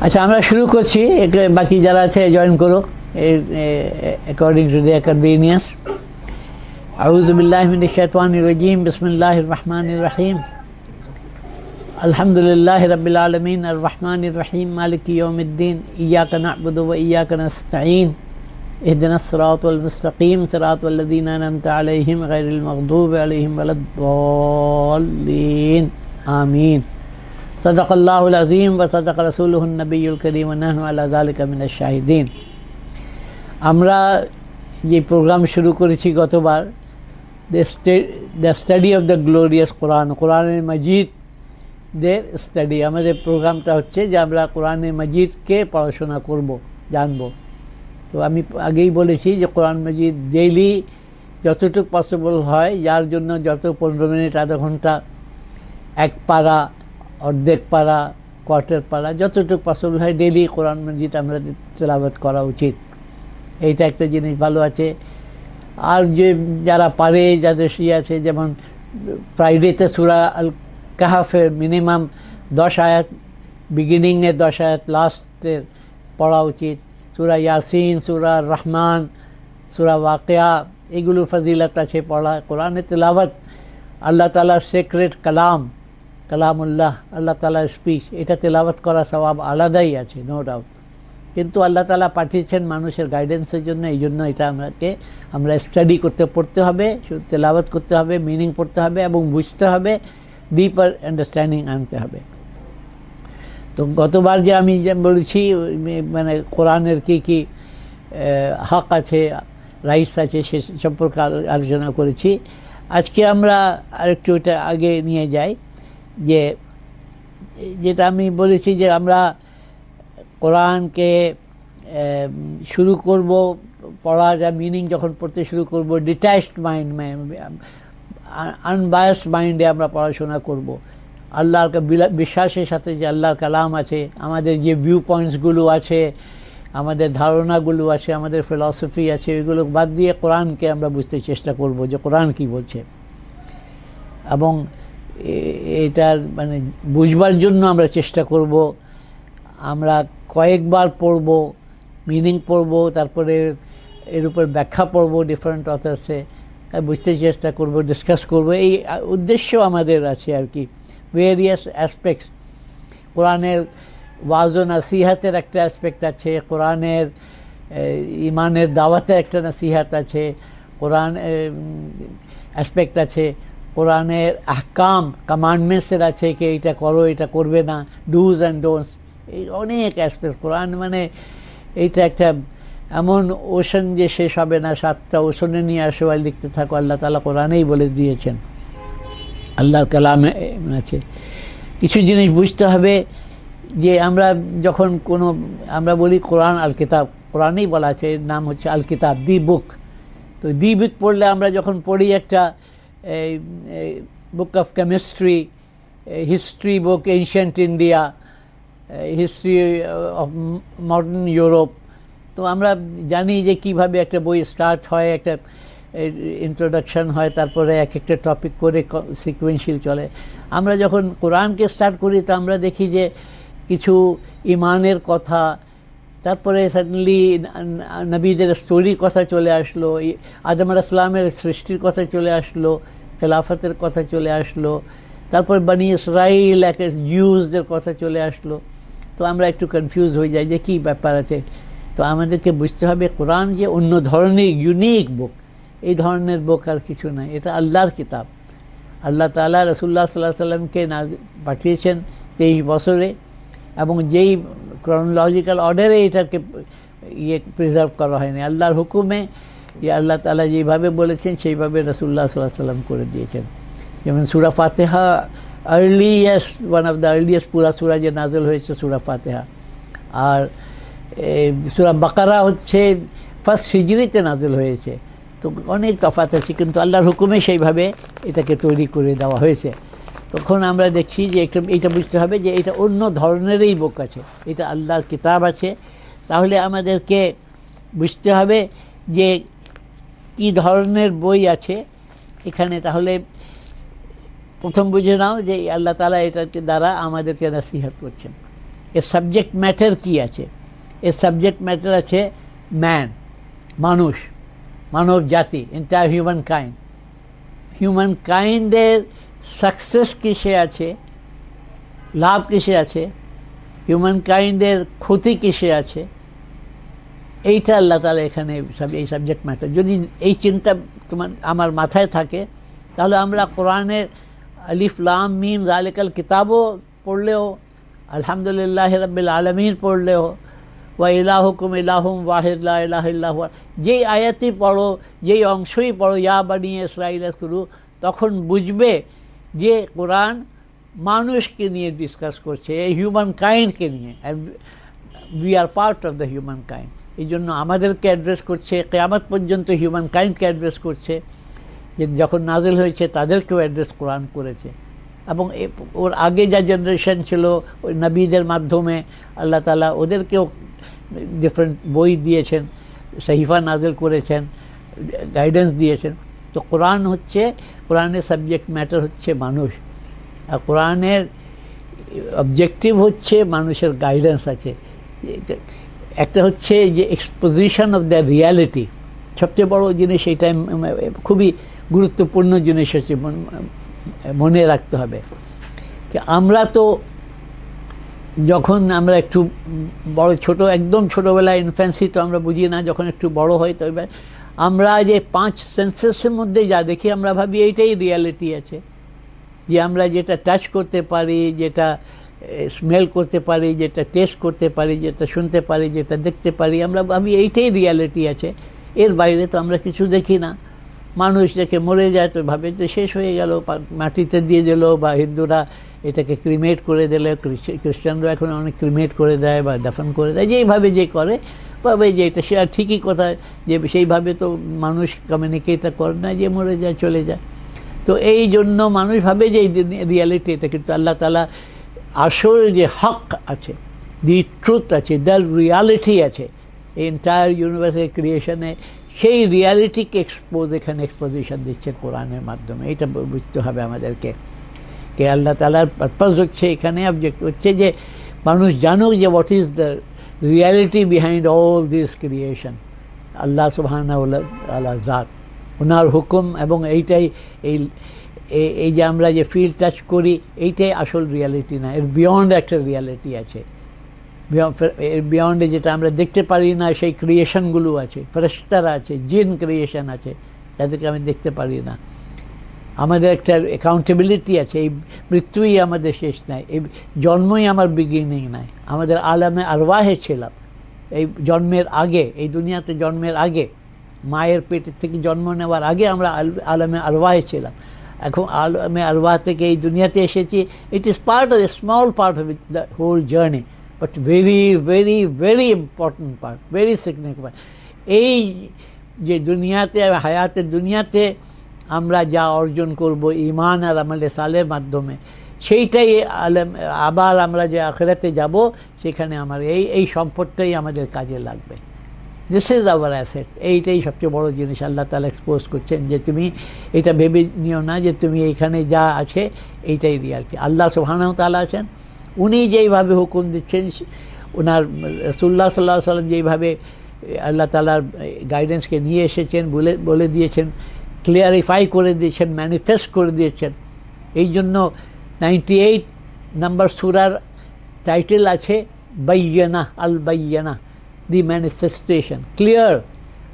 আচ্ছা, আমরা শুরু করছি। বাকি যারা আছে জয়েন করো অ্যাকর্ডিং টু দেয়ার কনভিনিয়েন্স। আউযু বিল্লাহি মিনাশ শাইতানির রাজিম। বিসমিল্লাহির রহমানির রহিম। আলহামদুলিল্লাহি রাব্বিল আলামিন আর রহমানির রহিম মালিকি ইয়াউমিদ্দিন ইয়্যাকা না'বুদু ওয়া ইয়্যাকা নাস্তাঈন ইহদিনাস সিরাতাল মুস্তাকিম সিরাতাল লাযীনা আন'আমতা আলাইহিম গায়রিল মাগদুবি আলাইহিম ওয়ালাদ-দাল্লিন। আমিন। সাদাকাল্লাহুল আযীম ওয়া সাদাকা রাসূলুহুন নবিয়্যুল কারীম ওয়া নাহনু আলা যালিকা মিনাশ শাহিদিন। আমরা যে প্রোগ্রাম শুরু করেছি গতবার, the study of the glorious Quran, কোরআনের মাজিদের স্টাডি। আমাদের প্রোগ্রামটা হচ্ছে যে আমরা কোরআনের মাজিদকে পড়াশোনা করব, জানব। তো আমি আগেই বলেছি যে কোরআন মাজিদ ডেইলি যতটুকু পসিবল হয়, যার জন্য যত 15 মিনিট, আধা ঘন্টা, এক পারা, অর্ধেক পারা, কোয়ার্টার পারা, যতটুকু পসিবল হয় ডেইলি কোরআন মাজিদ আমরা তেলাওয়াত করা উচিত। এইটা একটা জিনিস ভালো আছে। আর যে যারা পারে, যাদের আছে, যেমন ফ্রাইডেতে সূরা আল কাহাফের মিনিমাম 10 আয়াত, বিগিনিংয়ে 10 আয়াত, লাস্টের পড়া উচিত। সূরা ইয়াসিন, সূরা রহমান, সূরা ওয়াকিয়া, এগুলো ফজিলত আছে পড়া। কোরআনের তেলাওয়াত আল্লাহ তাআলার সিক্রেট কালাম, কালামুল্লাহ, আল্লাহ তাআলার স্পিচ, এটা তেলাওয়াত করা সওয়াব আলাদাই আছে, নো ডাউট। কিন্তু আল্লাহ তাআলা পাঠিয়েছেন মানুষের গাইডেন্সের জন্য, এই জন্য এটা আমরা স্টাডি পড়তে হবে, তেলাওয়াত করতে হবে, মিনিং পড়তে হবে এবং বুঝতে হবে, ডিপার আন্ডারস্ট্যান্ডিং আনতে হবে। তো গতবার যে আমি বলেছি, মানে কোরআনের কী কী হক আছে, রাইটস আছে, সে সম্পর্কে আলোচনা করেছি। আজকে আমরা আরেকটু এটা আগে নিয়ে যাই, যে যেটা আমি বলেছি যে আমরা কোরআনকে শুরু করব পড়া, যা মিনিং যখন পড়তে শুরু করব, ডিট্যাচড মাইন্ড, আনবায়াসড মাইন্ডে আমরা পড়াশোনা করব। আল্লাহর বিশ্বাসের সাথে যে আল্লাহর কালাম আছে, আমাদের যে ভিউ পয়েন্টসগুলো আছে, আমাদের ধারণাগুলো আছে, আমাদের ফিলসফি আছে, এগুলো বাদ দিয়ে কোরআনকে আমরা বুঝতে চেষ্টা করব যে কোরআন কি বলছে। এবং এটার মানে বুঝবার জন্য আমরা চেষ্টা করব। আমরা কয়েকবার পড়ব, মিনিং পড়ব, তারপরে এর উপর ব্যাখ্যা পড়ব ডিফারেন্ট অথার্সে, বুঝতে চেষ্টা করব, ডিসকাস করব। এই উদ্দেশ্য আমাদের আছে আর কি। ভেরিয়াস অ্যাসপেক্টস, কোরআনের ওয়াজ ও নাসিহাতের একটা অ্যাসপেক্ট আছে, কোরআনের ইমানের দাওয়াতের একটা নাসিহাত আছে, কোরআন অ্যাসপেক্ট আছে, কোরআনের আহকাম, কমান্ডমেন্টসের আছে, কি এটা করো, এটা করবে না, ডুজ অ্যান্ড ডোন্টস, এই অনেক অ্যাসপেক্ট। কোরআন মানে এইটা একটা এমন ওশন যে শেষ হবে না, 7টা ওশনে নিয়ে আসো আর লিখতে থাকো। আল্লাহ তাআলা কোরআনেই বলে দিয়েছেন, আল্লাহর কালামে আছে। কিছু জিনিস বুঝতে হবে যে আমরা যখন আমরা বলি কোরআন আল কিতাব, কোরআনেই বলা আছে, এর নাম হচ্ছে আল কিতাব, দি বুক। তো দি বুক পড়লে আমরা যখন পড়ি একটা book of chemistry, history book, ancient India, history of modern Europe, তো আমরা জানি যে কিভাবে একটা বই স্টার্ট হয়, একটা ইন্ট্রোডাকশন হয়, তারপরে এক একটা টপিক করে সিকুয়েন্সিয়াল চলে। আমরা যখন কোরআনকে স্টার্ট করি তো আমরা দেখি যে কিছু ইমানের কথা, তারপরে সাডেনলি নবীদের স্টোরির কথা চলে আসলো, আদম আলাইহিস সালামের সৃষ্টির কথা চলে আসলো, খেলাফতের কথা চলে আসলো, তারপর বনি ইসরাইল, জিউসদের কথা চলে আসলো। তো আমরা একটু কনফিউজ হয়ে যাই যে কী ব্যাপার আছে। তো আমাদেরকে বুঝতে হবে কোরআন যে অন্য ধরনের ইউনিক বুক, এই ধরনের বুক আর কিছু নাই, এটা আল্লাহর কিতাব। আল্লাহ তাআলা রাসূলুল্লাহ সাল্লাল্লাহু আলাইহি সাল্লামকে পাঠিয়েছেন 23 বছরে, এবং যেই ক্রনোলজিক্যাল অর্ডারে এটাকে প্রিজার্ভ করা হয়নি, আল্লাহর হুকুমে, আল্লাহ তাআলা যেইভাবে বলেছেন সেইভাবে রাসূলুল্লাহ সাল্লাল্লাহু আলাইহি সাল্লাম করে দিয়েছেন। যেমন সূরা Fatiha earliest, one of the earliest পুরা সূরা যে নাযিল হয়েছে সূরা ফাতিহা। আর সূরা বাকারা হচ্ছে ফার্স্ট হিজরিতে নাযিল হয়েছে। তো অনেক তফাৎ আছে, কিন্তু আল্লাহর হুকুমে সেইভাবে এটাকে তৈরি করে দেওয়া হয়েছে। তখন আমরা দেখছি যে এটা বুঝতে হবে যে এটা অন্য ধরনেরই বুক আছে, এটা আল্লাহর কিতাব আছে। তাহলে আমাদেরকে বুঝতে হবে যে কী ধরনের বই আছে এখানে। তাহলে প্রথম বুঝে নাও যে আল্লাহ তাআলা এটাকে দ্বারা আমাদেরকে নসিহত করছেন। এর সাবজেক্ট ম্যাটার কি আছে? এর সাবজেক্ট ম্যাটার আছে ম্যান, মানুষ, মানব জাতি, এন্টায়ার হিউম্যান কাইন্ড। হিউম্যান কাইন্ডের সাকসেস কিসে আছে, লাভ কিসে আছে, হিউম্যান কাইন্ডের ক্ষতি কিসে আছে, এইটা আল্লাহ তাআলা এখানে এই সাবজেক্ট ম্যাটার। যদি এই চিন্তা আমার মাথায় থাকে, তাহলে আমরা কোরআনের আলিফ লাম মিম যালিকাল কিতাবও পড়লেও, আলহামদুলিল্লাহ রাব্বিল আলামিন পড়লেও, ওয়া ইলাহুকুম ইলাহুম ওয়াহিদ লা ইলাহা ইল্লা হুয়া, যেই আয়াতই পড়ো, যেই অংশই পড়ো, ইয়া বানি ইসরাঈল শুরু, তখন বুঝবে যে কোরআন মানুষকে নিয়ে ডিসকাস করছে, এই হিউম্যান কাইন্ডকে নিয়ে। We are part of the human kind. এই জন্য আমাদেরকে অ্যাড্রেস করছে, কিয়ামত পর্যন্ত হিউম্যান কাইন্ডকে অ্যাড্রেস করছে। যে যখন নাজিল হয়েছে তাদেরকেও অ্যাড্রেস কোরআন করেছে। এবং ওর আগে যা জেনারেশন ছিল, ওই নবীদের মাধ্যমে আল্লাহ তাআলা ওদেরকেও ডিফারেন্ট বই দিয়েছেন, সহিফা নাজিল করেছেন, গাইডেন্স দিয়েছেন। তো কোরআন হচ্ছে, কোরআনের সাবজেক্ট ম্যাটার হচ্ছে মানুষ, আর কোরআনের অবজেক্টিভ হচ্ছে মানুষের গাইডেন্স আছে। একটা হচ্ছে যে এক্সপোজিশন অফ দ্য রিয়ালিটি, সবচেয়ে বড় জিনিস, এইটা খুবই গুরুত্বপূর্ণ জিনিস হচ্ছে, মনে রাখতে হবে। আমরা তো যখন আমরা একটু বড় ছোট, একদম ছোটোবেলায় ইনফ্যান্সি তো আমরা বুঝি না, যখন একটু বড় হয় তবে আমরা যে 5 সেন্সেসের মধ্যে যা দেখি আমরা ভাবি এইটাই রিয়ালিটি আছে। যে আমরা যেটা টাচ করতে পারি, যেটা স্মেল করতে পারি, যেটা টেস্ট করতে পারি, যেটা শুনতে পারি, যেটা দেখতে পারি, আমরা ভাবি এইটাই রিয়ালিটি আছে, এর বাইরে তো আমরা কিছু দেখি না। মানুষ দেখে মরে যায় তো ভাবে তো শেষ হয়ে গেল, মাটিতে দিয়ে দিল, বা হিন্দুরা এটাকে ক্রিমেট করে দিলে, খ্রিস্টানরা এখন অনেক ক্রিমেট করে দেয় বা দাফন করে দেয়, যেইভাবে যে করে ভাবে যে এটা সে ঠিকই কথা, যে সেইভাবে তো মানুষ কমিউনিকেট করে না, যে মরে যায় চলে যায়। তো এই জন্য মানুষ ভাবে যে এই রিয়ালিটি এটা, কিন্তু আল্লাহ তাআলা আসল যে হক আছে, দি ট্রুথ আছে, দ্য রিয়ালিটি আছে এই এন্টায়ার ইউনিভার্সের ক্রিয়েশনে, সেই রিয়ালিটিকে এখানে এক্সপোজিশন দিচ্ছেন কোরআনের মাধ্যমে। এটা বুঝতে হবে আমাদেরকে, কে আল্লাহ তাআলার পারপাস হচ্ছে এখানে, অবজেক্ট হচ্ছে যে মানুষ জানুক যে what is the reality behind all this creation. Allah সুবহানাহু ওয়া তাআলা জাত, ওনার হুকুম, এবং এইটাই এই যে আমরা যে ফিল টাচ করি, এইটাই আসল রিয়ালিটি না, এর বিয়ন্ড একটা রিয়ালিটি আছে। এর বিয়ন্ডে যেটা আমরা দেখতে পারি না, সেই ক্রিয়েশনগুলো আছে, ফেরেশতারা আছে, জিন ক্রিয়েশন আছে, যাদেরকে আমি দেখতে পারি না। আমাদের একটা অ্যাকাউন্টেবিলিটি আছে, এই মৃত্যুই আমাদের শেষ নাই, এই জন্মই আমার বিগিনিং নাই। আমাদের আলামে আরওয়াহে ছিলাম এই জন্মের আগে, এই দুনিয়াতে জন্মের আগে, মায়ের পেটের থেকে জন্ম নেওয়ার আগে আমরা আলামে আরওয়াহে ছিলাম। এখন আলামে আরওয়াহ থেকে এই দুনিয়াতে এসেছি। It is part of a small part of the whole journey, but very very very important part, very significant. এই যে দুনিয়াতে, হায়াতের দুনিয়াতে আমরা যা অর্জন করব ঈমান আর আমলে সালের মাধ্যমে, সেইটাই আবার আমরা যে আখিরাতে যাব, সেখানে আমার এই সম্পদটাই আমাদের কাজে লাগবে। This is our asset. এইটাই সবচেয়ে বড় জিনিস আল্লাহ তাআলা এক্সপোজ করছেন, যে তুমি এটা ভেবে নিও না যে তুমি এইখানে যা আছে এইটাই রিয়ালিটি। আল্লাহ সুবহানাহু ওয়া তাআলা আছেন, উনি যেইভাবে হুকুম দিচ্ছেন, ওনার রাসূলুল্লাহ সাল্লাল্লাহু আলাইহি ওয়াসাল্লাম যেইভাবে আল্লাহ তাআলার গাইডেন্সকে নিয়ে এসেছেন, বলে দিয়েছেন, ক্লিয়ারিফাই করে দিয়েছেন, ম্যানিফেস্ট করে দিয়েছেন। এই জন্য 98 নম্বর সূরার টাইটেল আছে বাইয়ানা, আল বাইয়ানা, the manifestation, clear.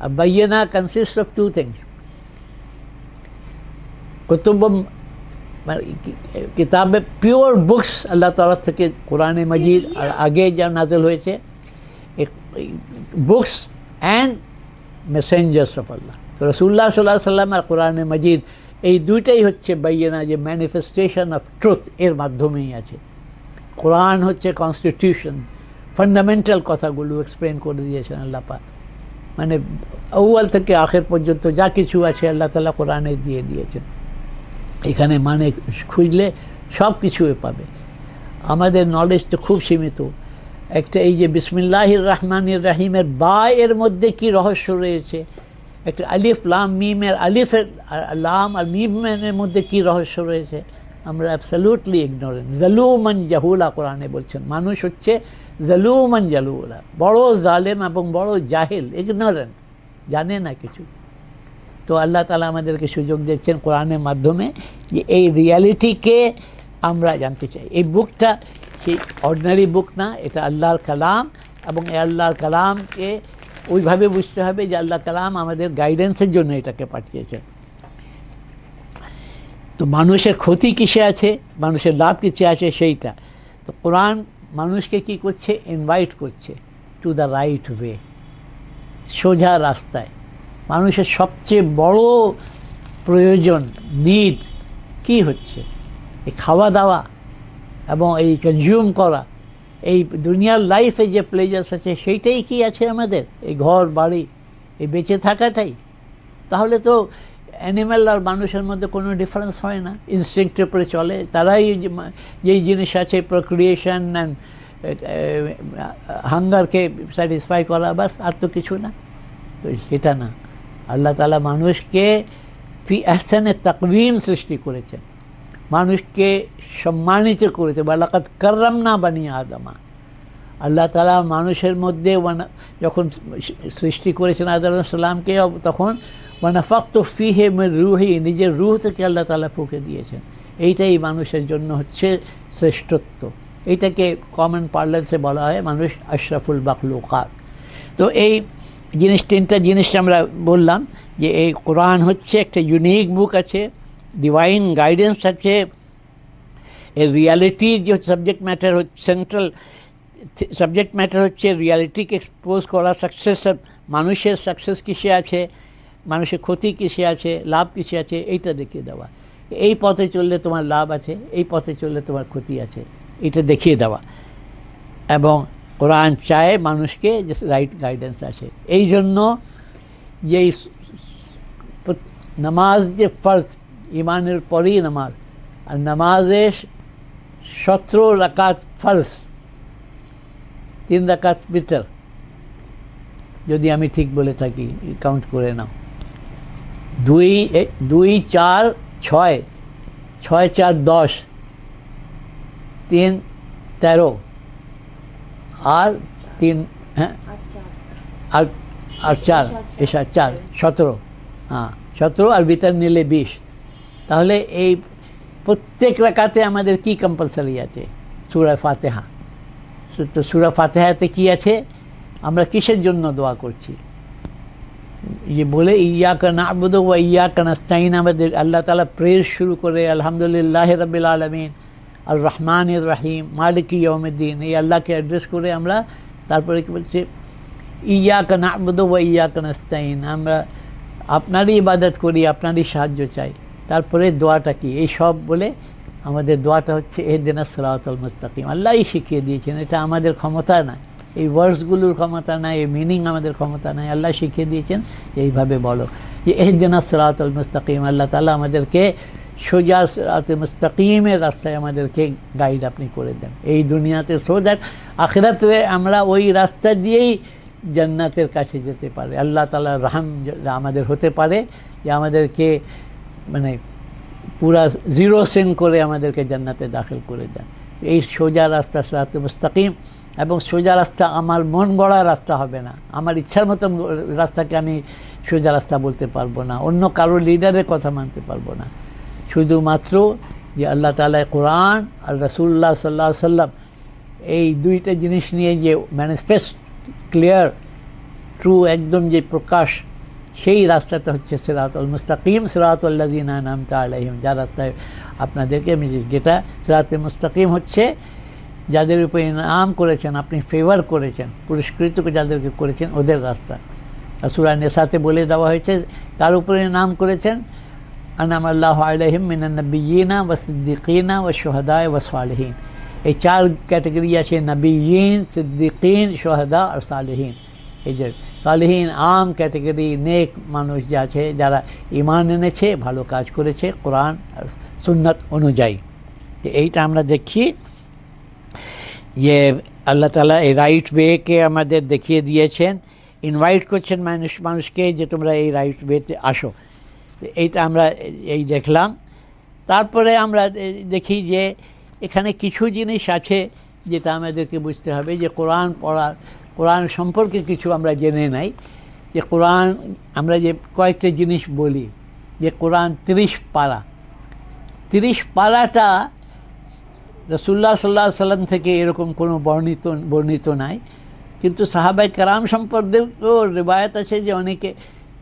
A bayyana consists of 2 things. কুতুবম কিতাবে পিওর বুকস আল্লাহ তাআলা থেকে, কোরআনে মজিদ আর আগে যা নাযিল হয়েছে, বুকস অ্যান্ড মেসেঞ্জার্স অফ আল্লাহ। তো রাসূলুল্লাহ সাল্লাল্লাহু আলাইহি ওয়াসাল্লাম আর কোরআনে মজিদ, এই দুইটাই হচ্ছে বাইয়ানা, যে ম্যানিফেস্টেশন অফ ট্রুথ, এর মাধ্যমেই আছে। কোরআন হচ্ছে কনস্টিটিউশন, ফান্ডামেন্টাল কথাগুলো এক্সপ্লেন করে দিয়েছেন আল্লাহ পাক, মানে আউয়াল থেকে আখির পর্যন্ত যা কিছু আছে আল্লাহ তাআলা কোরআনে দিয়ে দিয়েছেন। এখানে মানে খুঁজলে সব কিছুই পাবে। আমাদের নলেজ তো খুব সীমিত। একটা এই যে বিসমিল্লাহির রহমানির রহিমের বা এর মধ্যে কি রহস্য রয়েছে, একটা আলিফ লাম মিমের, আলিফের লাম আর মিমের মধ্যে কি রহস্য রয়েছে, আমরা অ্যাবসলিউটলি ইগনোরেন্ট, জালুমান জাহুলা কোরআনে বলছেন। মানুষ হচ্ছে জালুমান জালুলা, বড় জালেম এবং বড় জাহিল, ইগনোরেন্ট, জানে না কিছু। তো আল্লাহ তাআলা আমাদেরকে সুযোগ দিচ্ছেন কোরআনের মাধ্যমে যে এই রিয়ালিটিকে আমরা জানতে চাই। এই বুকটা সেই অর্ডিনারি বুক না, এটা আল্লাহর কালাম, এবং এই আল্লাহর কালামকে ওইভাবে বুঝতে হবে যে আল্লাহ কালাম আমাদের গাইডেন্সের জন্য এটাকে পাঠিয়েছেন। তো মানুষের ক্ষতি কিসে আছে, মানুষের লাভ কিসে আছে সেইটা। তো কোরআন মানুষকে কি করছে, ইনভাইট করছে টু দ্য রাইট ওয়ে, সোজা রাস্তায়। মানুষের সবচেয়ে বড় প্রয়োজন, নিড কি হচ্ছে, এই খাওয়া দাওয়া এবং এই কনজিউম করা, এই দুনিয়ার লাইফে যে প্লেজার্স আছে সেইটাই কি আছে আমাদের, এই ঘর বাড়ি, এই বেঁচে থাকাটাই। তাহলে তো অ্যানিম্যাল আর মানুষের মধ্যে কোনো ডিফারেন্স হয় না, ইনস্টিংক্টের উপরে চলে। তারাই যেই জিনিস আছে প্রক্রিয়েশন অ্যান্ড হাঙ্গারকে স্যাটিসফাই করা, বাস, আর তো কিছু না। তো সেটা না, আল্লাহ তাআলা মানুষকে ফি আহসানে তাকওয়িম সৃষ্টি করেছেন, মানুষকে সম্মানিত করেছে। ওয়ালাকাদ কাররামনা বানি আদমা, আল্লাহ তাআলা মানুষের মধ্যে যখন সৃষ্টি করেছেন আদম আলাইহিস সালামকে, তখন ওয়ানাফাকতু ফীহি মির রূহি, নিজের রূহ থেকে আল্লাহ তাআলা ফুঁকে দিয়েছেন। এইটাই মানুষের জন্য হচ্ছে শ্রেষ্ঠত্ব। এইটাকে কমন পার্লেন্সে বলা হয় মানুষ আশরাফুল মাখলুকাত। তো এই তিনটা জিনিস আমরা বললাম যে এই কোরআন হচ্ছে একটা ইউনিক বুক আছে, ডিভাইন গাইডেন্স আছে, এই রিয়ালিটির যে সাবজেক্ট ম্যাটার হচ্ছে, সেন্ট্রাল সাবজেক্ট ম্যাটার হচ্ছে রিয়ালিটিকে এক্সপোজ করা। সাকসেস, মানুষের সাকসেস কিসে আছে, মানুষের ক্ষতি কিসে আছে, লাভ কিসে আছে, এইটা দেখিয়ে দেওয়া। এই পথে চললে তোমার লাভ আছে, এই পথে চললে তোমার ক্ষতি আছে, এটা দেখিয়ে দেওয়া। এবং কোরআন চায় মানুষকে যে রাইট গাইডেন্স আসে। এই জন্য যে নামাজ যে ফরজ, ইমানের পরেই নামাজ, আর নামাজে 17 রাকাত ফরজ, 3 রাকাত বিতর, যদি আমি ঠিক বলে থাকি, কাউন্ট করে নাও। 2, 4, 6, 6, 4, 10, 3, 13, আর 3, হ্যাঁ, আর 4, এসা 4, 17, হ্যাঁ 17, আর ভিতর নিলে 20। তাহলে এই প্রত্যেক রাকাতে আমাদের কি কম্পালসারি আছে? সূরা ফাতিহা। তো সূরা ফাতিহাতে কি আছে, আমরা কিসের জন্য দোয়া করছি? ये बोले इय्याका नाअबुदु व इय्याका नस्ताईन, আমাদের আল্লাহ তাআলা প্রেজ শুরু করে আলহামদুলিল্লাহি রাব্বিল আলামিন আর রহমানির রহিম মালিকি ইয়াউমিদ্দিন, এই আল্লাহকে অ্যাড্রেস করে আমরা তারপরে কি বলছে, ইয়্যাকা না'বুদু ওয়া ইয়্যাকা নাস্তাইন, আমরা আপনারই ইবাদত করি, আপনারই সাহায্য চাই। তারপরে দোয়াটা কি, এই সব বলে আমাদের দোয়াটা হচ্ছে ইহদিনাস সিরাতাল মুস্তাকিম। আল্লাহই শিখিয়ে দিয়েছেন, এটা আমাদের ক্ষমতা না, এই ওয়ার্ডসগুলোর ক্ষমতা নাই, এই মিনিং আমাদের ক্ষমতা নাই, আল্লাহ শিখিয়ে দিয়েছেন এইভাবে বলো যে ইহদিনাস সিরাতাল মুস্তাকিম। আল্লাহ তাআলা আমাদেরকে সোজা সিরাতে মুস্তাকিমের রাস্তায় আমাদেরকে গাইড আপনি করে দেন এই দুনিয়াতে, সো দ্যাট আখিরাতে আমরা ওই রাস্তা দিয়েই জান্নাতের কাছে যেতে পারে। আল্লাহ তাআলার রহম আমাদের হতে পারে যে আমাদেরকে মানে পুরা জিরো সিন করে আমাদেরকে জান্নাতে দাখিল করে দেন। এই সোজা রাস্তা সিরাতে মুস্তাকিম, এবং সোজা রাস্তা আমার মন গড়া রাস্তা হবে না, আমার ইচ্ছার মতো রাস্তাকে আমি সোজা রাস্তা বলতে পারবো না, অন্য কারো লিডারের কথা মানতে পারবো না। শুধুমাত্র যে আল্লাহ তাআলা কোরআন আর রাসূলুল্লাহ সাল্লাল্লাহু আলাইহি সাল্লাম, এই দুইটা জিনিস নিয়ে যে ম্যানিফেস্ট ক্লিয়ার ট্রু একদম যে প্রকাশ, সেই রাস্তাটা হচ্ছে সিরাতুল মুস্তাকিম, সিরাতুল লাযিনা আনআমতা আলাইহিম, যার রাস্তায় আপনাদেরকে যেটা সিরাতে মুস্তাকিম হচ্ছে যাদের উপর ইনাম করেছেন আপনি, ফেভার করেছেন, পুরস্কৃত যাদেরকে করেছেন ওদের রাস্তা। আর সূরা নিসাতে বলে দেওয়া হয়েছে কার উপরে ইনাম করেছেন, আনআমাল্লাহু আলাইহিম মিনান নাবিয়্যিনা ওয়াস সিদ্দিকিনা ওয়াশ শুহাদা ওয়াস সালিহিন। এই 4 ক্যাটাগরি আছে, নবিয়্যিন, সিদ্দিকিন, শুহাদা আর সালিহিন। এই যে সালিহিন আম ক্যাটাগরি, নেক মানুষ যে আছে যারা ঈমান এনেছে, ভালো কাজ করেছে কোরআন আর সুন্নাত অনুযায়ী। এইটা আমরা দেখি যে আল্লাহ তাআলা এই রাইট ওয়েকে আমাদের দেখিয়ে দিয়েছেন, ইনভাইট করছেন মানুষকে যে তোমরা এই রাইট ওয়েতে আসো। এইটা আমরা এই দেখলাম। তারপরে আমরা দেখি যে এখানে কিছু জিনিস আছে যেটা আমাদেরকে বুঝতে হবে, যে কোরআন পড়া, কোরআন সম্পর্কে কিছু আমরা জেনে নাই। যে কোরআন আমরা যে কয়েকটা জিনিস বলি, যে কোরআন 30 পারা, 30 পারাটা রাসূলুল্লাহ সাল্লাল্লাহু আলাইহি সাল্লাম থেকে এরকম কোনো বর্ণিত নাই, কিন্তু সাহাবায়ে কেরাম সম্পর্কেও রিওয়ায়াত আছে যে অনেকে,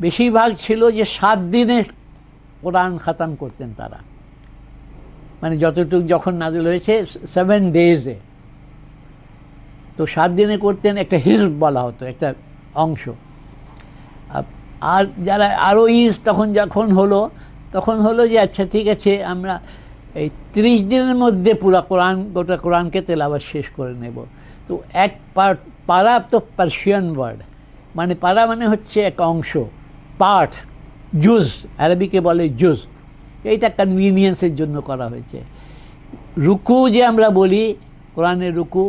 বেশিরভাগ ছিল যে 7 দিনে কোরআন খতম করতেন তারা, মানে যতটুকু যখন নাজিল হয়েছে 7 ডেজে, তো 7 দিনে করতেন। একটা হিজব বলা হতো, একটা অংশ। আর যারা আরও যখন হলো যে আচ্ছা ঠিক আছে, আমরা এই 30 দিনের মধ্যে পুরা গোটা কোরআনকে তেলাওয়াত শেষ করে নেব। তো এক পারা তো পার্সিয়ান ওয়ার্ড, মানে পারা মানে হচ্ছে এক অংশ, পার্ট, জুজ, আরবিকে বলে জুজ। এইটা কনভিনিয়েন্সের জন্য করা হয়েছে। রুকু যে আমরা বলি, কোরআনের রুকু,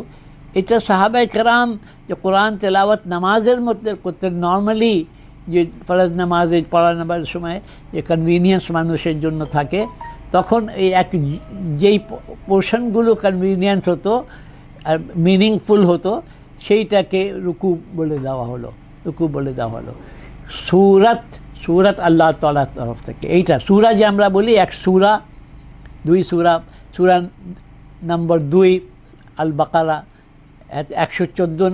এটা সাহাবায়ে কেরাম যে কোরআন তেলাওয়াত নামাজের মধ্যে করতেন, নর্মালি যে ফরজ নামাজে পড়া নামাজের সময় যে কনভিনিয়েন্স মানুষের জন্য থাকে, তখন এই যেই পোর্শনগুলো কনভিনিয়েন্ট হতো আর মিনিংফুল হতো, সেইটাকে রুকু বলে দেওয়া হলো। সুরাত আল্লাহ তাআলার তরফ থেকে। এইটা সূরা যে আমরা বলি, এক সূরা, 2 সূরা, সূরা নম্বর 2 আল বাকারা, 114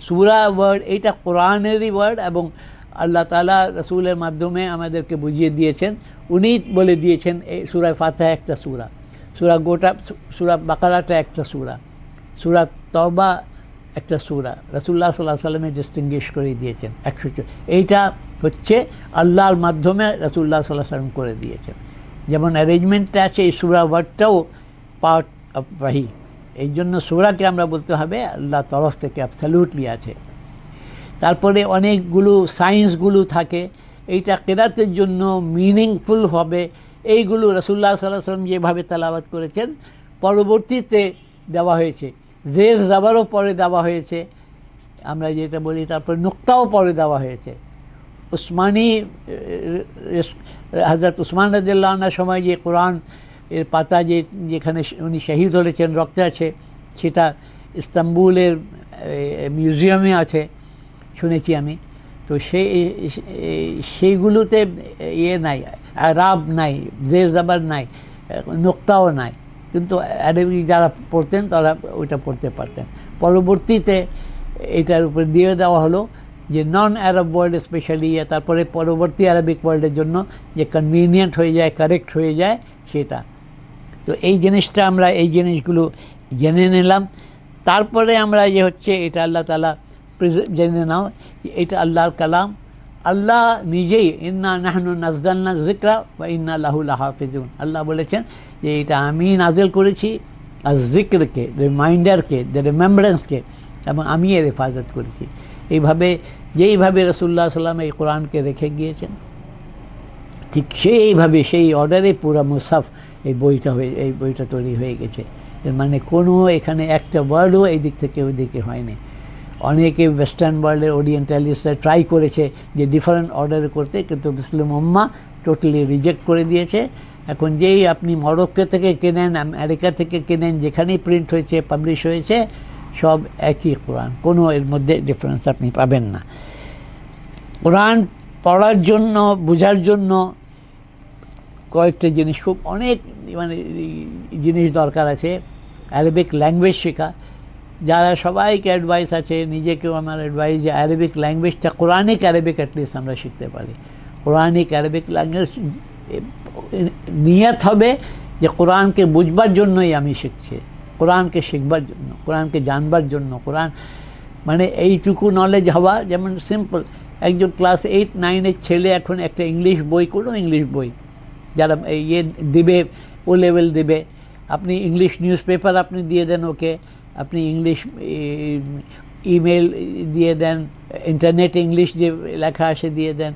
সূরা ওয়ার্ড, এইটা কোরআনেরই ওয়ার্ড, এবং আল্লাহ তাআলা রাসূলের মাধ্যমে আমাদেরকে বুঝিয়ে দিয়েছেন। উনি বলে দিয়েছেন এই সূরা ফাতিহা একটা সূরা বাকারাটা একটা সূরা তওবা একটা সূরা, রাসূলুল্লাহ সাল্লাল্লাহু আলাইহি ওয়াসাল্লাম ডিস্টিংগুইশ করে দিয়েছেন 114। এইটা হচ্ছে আল্লাহর মাধ্যমে রাসূলুল্লাহ সাল্লাল্লাহু আলাইহি ওয়াসাল্লাম করে দিয়েছেন। যেমন অ্যারেঞ্জমেন্টটা আছে, এই সূরা ওয়ার্ডটাও পার্ট অফ ওয়াহি, এই জন্য সূরাকে আমরা বলতে হবে আল্লাহর তরফ থেকে অ্যাবসলিউটলি আছে। তারপরে অনেকগুলো সায়েন্সগুলো থাকে, এইটা কেরাতের জন্য মিনিংফুল হবে। এইগুলো রাসূলুল্লাহ সাল্লাল্লাহু আলাইহি ওয়াসাল্লাম যেভাবে তেলাওয়াত করেছেন পরবর্তীতে দেওয়া হয়েছে, জের জাবারও পরে দেওয়া হয়েছে, আমরা যেটা বলি। তারপরে নুক্তাও পরে দেওয়া হয়েছে। হযরত উসমান রাদিয়াল্লাহু আনহুর সময় যে কোরআন এর পাতা যেখানে উনি শহীদ হয়েছেন, রক্ত আছে, সেটা ইস্তাম্বুলের মিউজিয়ামে আছে শুনেছি আমি। তো সেইগুলোতে নাই, আরাব নাই, জের জাবার নাই, নুক্তাও নাই, কিন্তু আরবি যারা পড়তেন তারা ওইটা পড়তে পারতেন। পরবর্তীতে এটার উপর দিয়ে দেওয়া হলো যে নন আরব ওয়ার্ল্ড স্পেশালি, তারপরে পরবর্তী আরবিক ওয়ার্ল্ডের জন্য যে কনভিনিয়েন্ট হয়ে যায়, কারেক্ট হয়ে যায় সেটা। তো এই জিনিসটা আমরা এই জিনিসগুলো জেনে নিলাম। তারপরে আমরা যে হচ্ছে এটা আল্লাহ তাআলা জেনে নাও, এটা আল্লাহর কালাম, আল্লাহ নিজেই ইন্না নাহনু নাযযালনা যিকরা ওয়া ইন্না লাহু লাহাফিজুন। আল্লাহ বলেছেন যে এটা আমি নাজিল করেছি, আর জিক্রকে, রিমাইন্ডারকে, রিমেম্বারেন্সকে, এবং আমি এর হেফাজত করেছি। যেইভাবে রাসূলুল্লাহ সাল্লাল্লাহু আলাইহি ওয়াসাল্লাম এই কোরআনকে রেখে গিয়েছেন, ঠিক সেইভাবে সেই অর্ডারে পুরো মুসাফ এই বইটা তৈরি হয়ে গেছে। এর মানে কোনো এখানে একটা ওয়ার্ডও এই দিক থেকে ওই দিকে হয়নি। অনেকে ওয়েস্টার্ন ওয়ার্ল্ডের ওরিয়েন্টালিস্টরা ট্রাই করেছে যে ডিফারেন্ট অর্ডারে করতে, কিন্তু মুসলিম উম্মাহ টোটালি রিজেক্ট করে দিয়েছে। এখন যেই আপনি মরক্কো থেকে কেনেন, আমেরিকা থেকে কেনেন, যেখানেই প্রিন্ট হয়েছে, পাবলিশ হয়েছে, সব একই কোরআন, কোনো এর মধ্যে ডিফারেন্স আপনি পাবেন না। কোরআন পড়ার জন্য, বোঝার জন্য কয়েকটা জিনিস, খুব অনেক জিনিস দরকার আছে। আরবিক ল্যাঙ্গুয়েজ শেখা, যারা সবাইকে অ্যাডভাইস আছে, নিজেকেও আমার অ্যাডভাইস যে আরবিক ল্যাঙ্গুয়েজটা, কোরআনিক আরবিক অ্যাটলিস্ট আমরা শিখতে পারি। কোরআনিক আরবিক ল্যাঙ্গুয়েজ নিয়ত হবে যে কোরআনকে বুঝবার জন্যই আমি শিখছি, কোরআনকে শিখবার জন্য, কোরআনকে জানবার জন্য। কোরআন মানে এইটুকু নলেজ হওয়া, যেমন সিম্পল একজন ক্লাস 8-9-এর ছেলে এখন একটা ইংলিশ বই, কোনো ইংলিশ বই যারা দিবে, ও লেভেল দেবে, আপনি ইংলিশ নিউজ পেপার আপনি দিয়ে দেন ওকে, আপনি ইংলিশ ইমেল দিয়ে দেন, ইন্টারনেটে ইংলিশ যে লেখা আসে দিয়ে দেন,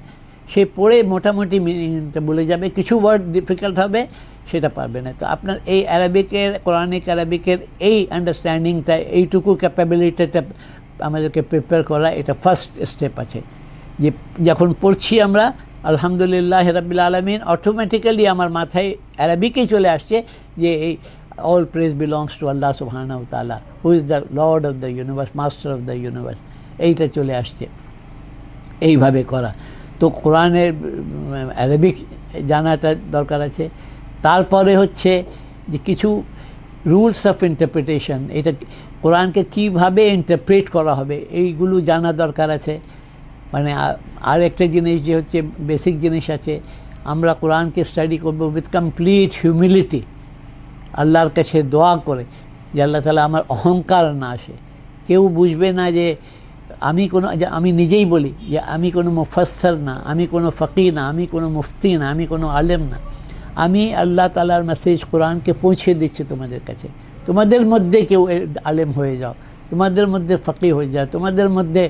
সে পড়ে মোটামুটি মিনিংটা বলে যাবে। কিছু ওয়ার্ড ডিফিকাল্ট হবে, সেটা পারবে না। তো আপনার এই আরবিকের, কোরআনিক আরবিকের এই আন্ডারস্ট্যান্ডিংটা, এইটুকু ক্যাপাবিলিটিটা আমাদেরকে প্রিপেয়ার করা, এটা ফার্স্ট স্টেপ আছে। যে যখন পড়ছি আমরা, আলহামদুলিল্লাহ রাব্বিল আলামিন, অটোমেটিক্যালি আমার মাথায় অ্যারাবিকেই চলে আসছে যে এই অল প্রেজ বিলংস টু আল্লাহ সুবহানাহু ওয়া তাআলা, who is the Lord of the universe, master of the universe, এইটা চলে আসছে। এইভাবে করা, তো কোরআনের অ্যারাবিক জানাটা দরকার আছে। তারপরে হচ্ছে যে কিছু রুলস অফ ইন্টারপ্রিটেশন, এটা কোরআনকে কীভাবে ইন্টারপ্রেট করা হবে এইগুলো জানা দরকার আছে। মানে আর একটা জিনিস যে হচ্ছে বেসিক জিনিস আছে, আমরা কোরআনকে স্টাডি করবো উইথ কমপ্লিট হিউমিলিটি, আল্লাহর কাছে দোয়া করে যে আল্লাহ তাআলা আমার অহংকার না আসে। কেউ বুঝবে না যে আমি নিজেই বলি যে আমি কোনো মুফাসসির না, আমি কোনো ফকি না, আমি কোনো মুফতি না, আমি কোনো আলেম না, আমি আল্লাহ তাআলার মেসেজ কোরআনকে পৌঁছে দিচ্ছি তোমাদের কাছে। তোমাদের মধ্যে কেউ আলেম হয়ে যাও, তোমাদের মধ্যে ফকি হয়ে যাও, তোমাদের মধ্যে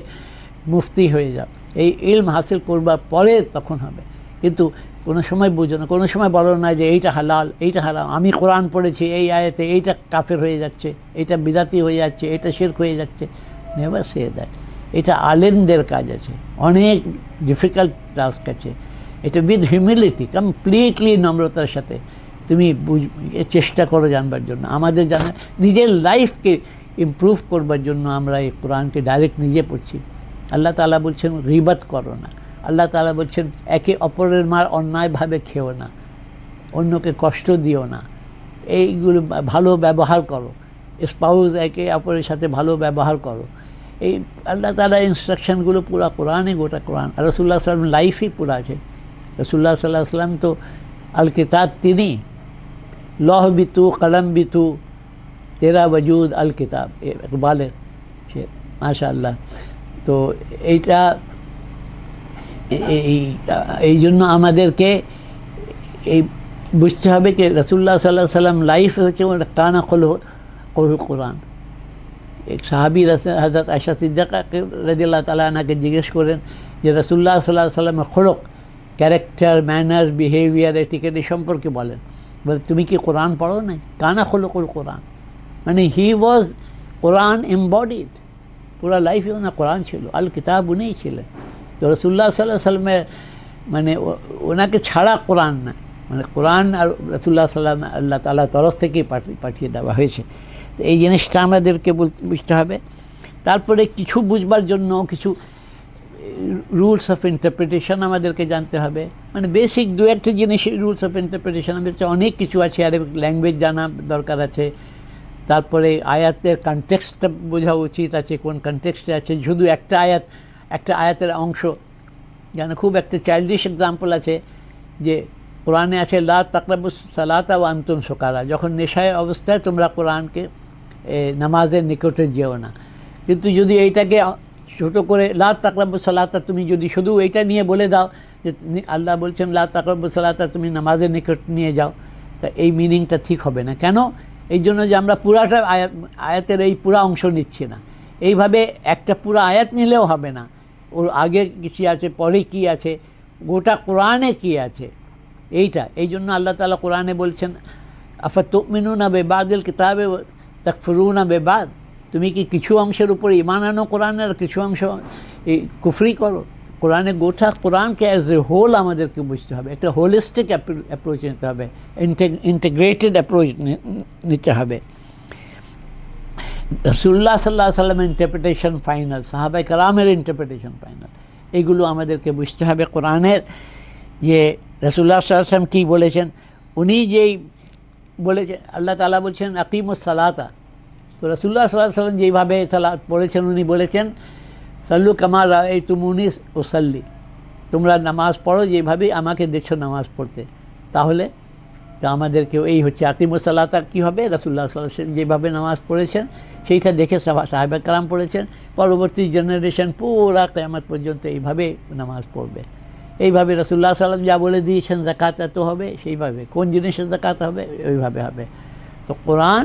মুফতি হয়ে যাও, এই ইলম হাসিল করবার পরে তখন হবে। কিন্তু কোনো সময় বুঝো না, কোনো সময় বলো না যে এইটা হালাল এইটা হারাম, আমি কোরআন পড়েছি এই আয়াতে এইটা কাফের হয়ে যাচ্ছে, এইটা বিদাতি হয়ে যাচ্ছে, এটা শিরক হয়ে যাচ্ছে। Never say that. এটা আলেমদের কাজ আছে, অনেক ডিফিকাল্ট টাস্ক আছে। এটা উইথ হিউমিলিটি, কমপ্লিটলি নম্রতার সাথে তুমি চেষ্টা করো জানবার জন্য। আমাদের নিজের লাইফকে ইমপ্রুভ করবার জন্য আমরা এই কোরআনকে ডাইরেক্ট নিজে পড়ছি। আল্লাহ তাআলা বলছেন গীবত করো না, আল্লাহ তাআলা বলছেন একে অপরের মার অন্যায়ভাবে খেও না, অন্যকে কষ্ট দিও না, এইগুলো ভালো ব্যবহার করো, স্পাউস একে অপরের সাথে ভালো ব্যবহার করো। এই আল্লাহ তাআলা ইনস্ট্রাকশানগুলো পুরা কোরআনে, গোটা কোরআন। আর রাসূলুল্লাহ সাল্লাল্লাহু আলাইহি ওয়াসাল্লাম লাইফই পুরা আছে। রাসূলুল্লাহ সাল্লাল্লাহু আলাইহি ওয়াসাল্লাম তো আল কিতাব তিনি, লৌহ भी तू कलम भी तू, तेरा वजूद আল কিতাব, ইকবালের সে মাশাআল্লাহ। তো এইটা এই জন্য আমাদেরকে এই বুঝতে হবে যে রাসূলুল্লাহ সাল্লাল্লাহু আলাইহি ওয়াসাল্লাম লাইফ হচ্ছে কানা কুল কোরআন। এক সাহাবী হযরত আয়েশা সিদ্দিকা রাদিয়াল্লাহু তাআলা আনহাকে জিজ্ঞেস করেন যে রাসূলুল্লাহ সাল্লাল্লাহু আলাইহি ওয়াসাল্লামের খলক, ক্যারেক্টার, ম্যানার্স, বিহেভিয়ার, এটিকেট সম্পর্কে বলেন। বলে তুমি কি কোরআন পড়ো নাই? কানা খুলুকুল কোরআন, মানে হি ওয়াজ কোরআন এমবডিড, পুরা লাইফে ওনার কোরআন ছিল, আল কিতাব উনিই ছিলেন। তো রাসূলুল্লাহ সাল্লাল্লাহু আলাইহি ওয়াসাল্লামের মানে ওনাকে ছাড়া কোরআন না, মানে কোরআন আর রাসূলুল্লাহ সাল্লাল্লাহু আলাইহি ওয়াসাল্লাম আল্লাহ তাআলা তরফ থেকেই পাঠিয়ে দেওয়া হয়েছে। তো এই জিনিসটা আমাদেরকে বুঝতে হবে। তারপরে কিছু বুঝবার জন্য কিছু রুলস অফ ইন্টারপ্রিটেশন আমাদেরকে জানতে হবে। মানে বেসিক দু একটা জিনিস রুলস অফ ইন্টারপ্রিটেশন আমাদের অনেক কিছু আছে, আরবিক ল্যাঙ্গুয়েজ জানা দরকার আছে। তারপরে আয়াতের কনটেক্সটটা বোঝা উচিত আছে, কোন কনটেক্সটে আছে। শুধু একটা আয়াতের অংশ যেন, খুব একটা চাইল্ডিশ এক্সাম্পল আছে যে কোরআনে আছে লা তাকরাবুস সালাতা ওয়া আনতুম সুকারা, যখন নেশায় অবস্থায় তোমরা কোরআনকে নামাজের নিকটে যেও না। কিন্তু যদি এইটাকে ছোট করে লা তাকরাবুস সালাতা, তুমি যদি শুধু এইটা নিয়ে বলে দাও যে আল্লাহ বলছেন লা তাকরাবুস সালাতা, তুমি নামাজের নিকট নিয়ে যাও, তা এই মিনিংটা ঠিক হবে না। কেন? এই জন্য যে আমরা পুরাটা আয়াতের এই পুরা অংশ নিচ্ছি না। এইভাবে একটা পুরা আয়াত নিলেও হবে না, ওর আগে কিছু আছে, পরে কি আছে, গোটা কোরআনে কি আছে এইটা। এই জন্য আল্লাহ তাআলা কোরআনে বলছেন আফাতুমিনুনা বিবাদিল কিতাবে তাকফুরুনা বিবাদ, তুমি কি কিছু অংশের উপরে ঈমান আনো কোরআনের, কিছু অংশ কুফরি করো। কোরআনে গোটা কোরআনকে অ্যাজ এ হোল আমাদেরকে বুঝতে হবে, একটা হোলিস্টিক অ্যাপ্রোচ নিতে হবে, ইন্টিগ্রেটেড অ্যাপ্রোচ নিতে হবে। রাসূলুল্লাহ সাল্লাল্লাহু আলাইহি ওয়াসাল্লামের ইন্টারপ্রিটেশন ফাইনাল, সাহাবায়ে কেরামের ইন্টারপ্রিটেশন ফাইনাল, এগুলো আমাদেরকে বুঝতে হবে। কোরআনের যে রাসূলুল্লাহ সাল্লাল্লাহু আলাইহি ওয়াসাল্লাম কী বলেছেন, উনি যেই বলেছেন, আল্লাহ তাআলা বলছেন আকিমুস সালাতা, তো রাসূলুল্লাহ সাল্লাল্লাহু আলাইহি ওয়াসাল্লাম যেইভাবে সালাত পড়েছেন, উনি বলেছেন সাল্লু কামা রাআইতুমুনি উসাল্লি, তোমরা নামাজ পড়ো যেভাবে আমাকে দেখছো নামাজ পড়তে। তাহলে তো আমাদেরকেও এই হচ্ছে আকিমুস সালাতা কী হবে, রাসূলুল্লাহ সাল্লাল্লাহু আলাইহি ওয়াসাল্লাম যেভাবে নামাজ পড়েছেন সেইটা দেখে সাহাবায়ে কেরাম পড়েছেন, পরবর্তী জেনারেশন পুরা কিয়ামত পর্যন্ত এইভাবে নামাজ পড়বে। এইভাবে রাসূলুল্লাহ সাল্লাল্লাহু আলাইহি ওয়াসাল্লাম যা বলে দিয়েছেন যাকাত এত হবে, সেইভাবে কোন জিনিসের যাকাত হবে ওইভাবে হবে। তো Quran